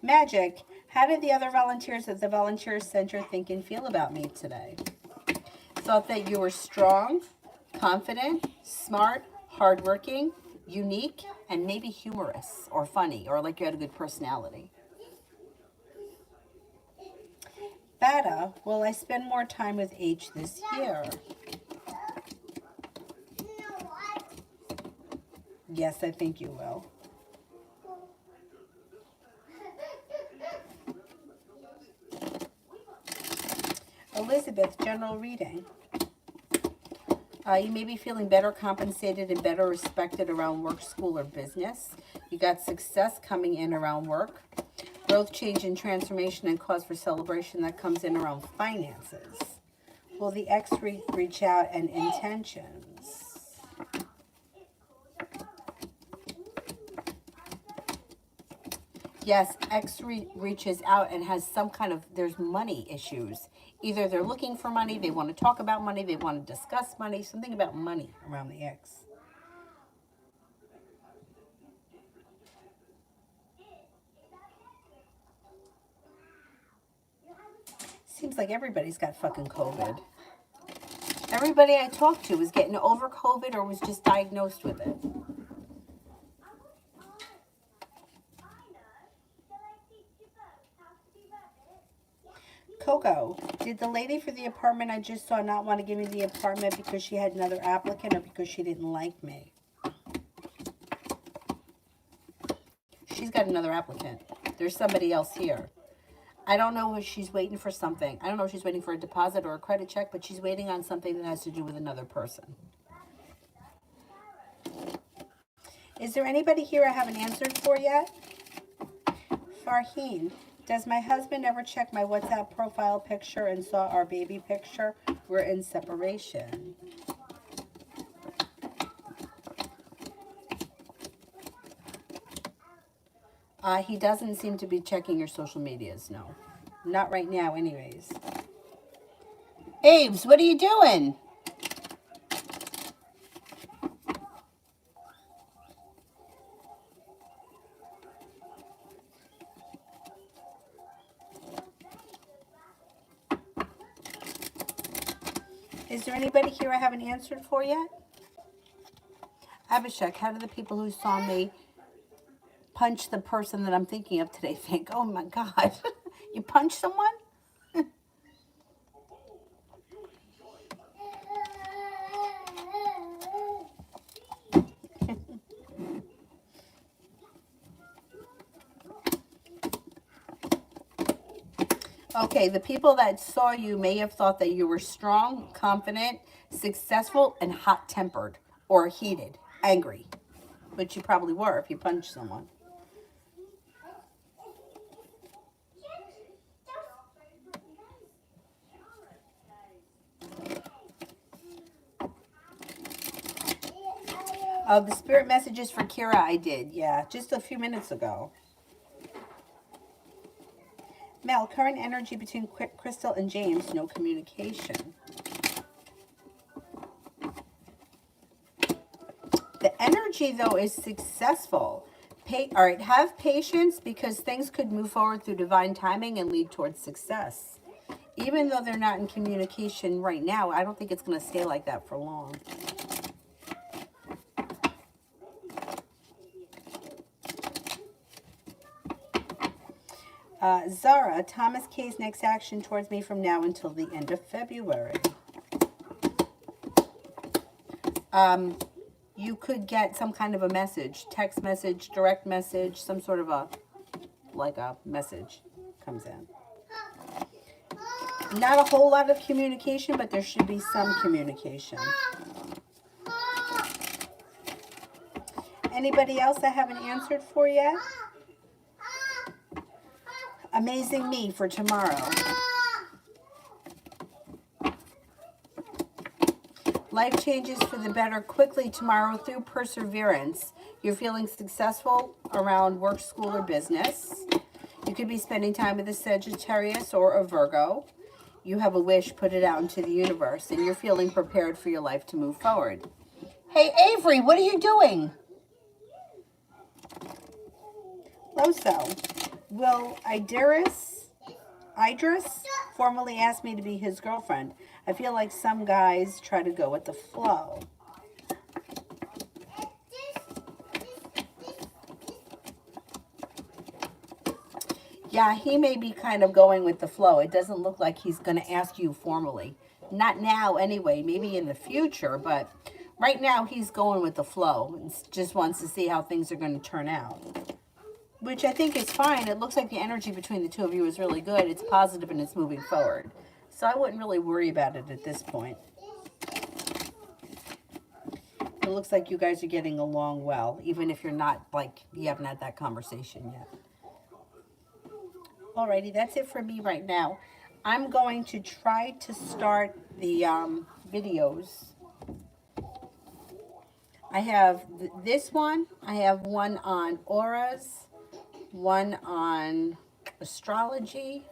Magic. How did the other volunteers at the Volunteer Center think and feel about me today? Thought that you were strong, confident, smart, hardworking, unique, and maybe humorous or funny, or like you had a good personality. Bada, will I spend more time with H this year? Yes, I think you will. Elizabeth, general reading. You may be feeling better compensated and better respected around work, school, or business. You got success coming in around work. Growth, change, and transformation and cause for celebration that comes in around finances. Will the X reach out and intentions? Yes, X reaches out and has some kind of, there's money issues. Either they're looking for money, they want to talk about money, they want to discuss money, something about money around the X. Seems like everybody's got fucking COVID. Everybody I talked to was getting over COVID or was just diagnosed with it. Coco, did the lady for the apartment I just saw not want to give me the apartment because she had another applicant or because she didn't like me? She's got another applicant. There's somebody else here. I don't know if she's waiting for something. I don't know if she's waiting for a deposit or a credit check, but she's waiting on something that has to do with another person. Is there anybody here I haven't answered for yet? Farheen, does my husband ever check my WhatsApp profile picture and saw our baby picture? We're in separation. He doesn't seem to be checking your social medias, no. Not right now, anyways. Abe's, what are you doing? Is there anybody here I haven't answered for yet? Abhishek, how do the people who saw me punch the person that I'm thinking of today think? Oh my God, you punched someone? Okay, the people that saw you may have thought that you were strong, confident, successful, and hot-tempered or heated, angry, which you probably were if you punched someone. The spirit messages for Kira I did, yeah, just a few minutes ago. Mel, current energy between Crystal and James, no communication. The energy, though, is successful. All right, have patience because things could move forward through divine timing and lead towards success. Even though they're not in communication right now, I don't think it's going to stay like that for long. Zara, Thomas K's next action towards me from now until the end of February. You could get some kind of a message, text message, direct message, some sort of a message comes in. Not a whole lot of communication, but there should be some communication. Anybody else I haven't answered for yet? Amazing me for tomorrow. Life changes for the better quickly tomorrow through perseverance. You're feeling successful around work, school, or business. You could be spending time with a Sagittarius or a Virgo. You have a wish, put it out into the universe, and you're feeling prepared for your life to move forward. Hey, Avery, what are you doing? Loso, will Idris formally ask me to be his girlfriend? I feel like some guys try to go with the flow. Yeah, he may be kind of going with the flow. It doesn't look like he's going to ask you formally. Not now anyway, maybe in the future, but right now he's going with the flow and just wants to see how things are going to turn out. Which I think is fine. It looks like the energy between the two of you is really good. It's positive and it's moving forward. So I wouldn't really worry about it at this point. It looks like you guys are getting along well, even if you're not, like, you haven't had that conversation yet. Alrighty, that's it for me right now. I'm going to try to start the videos. I have this one. I have one on auras, one on astrology,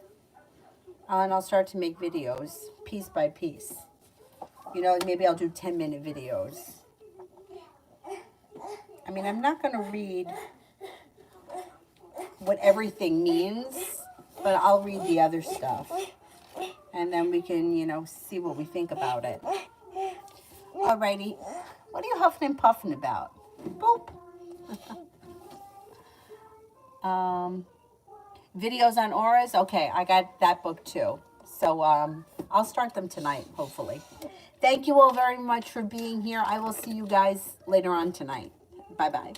and I'll start to make videos piece by piece. You know, maybe I'll do 10-minute videos. I mean, I'm not going to read what everything means, but I'll read the other stuff. And then we can, you know, see what we think about it. Alrighty. What are you huffing and puffing about? Boop. Videos on auras. Okay, I got that book too. So I'll start them tonight, hopefully. Thank you all very much for being here. I will see you guys later on tonight. Bye-bye.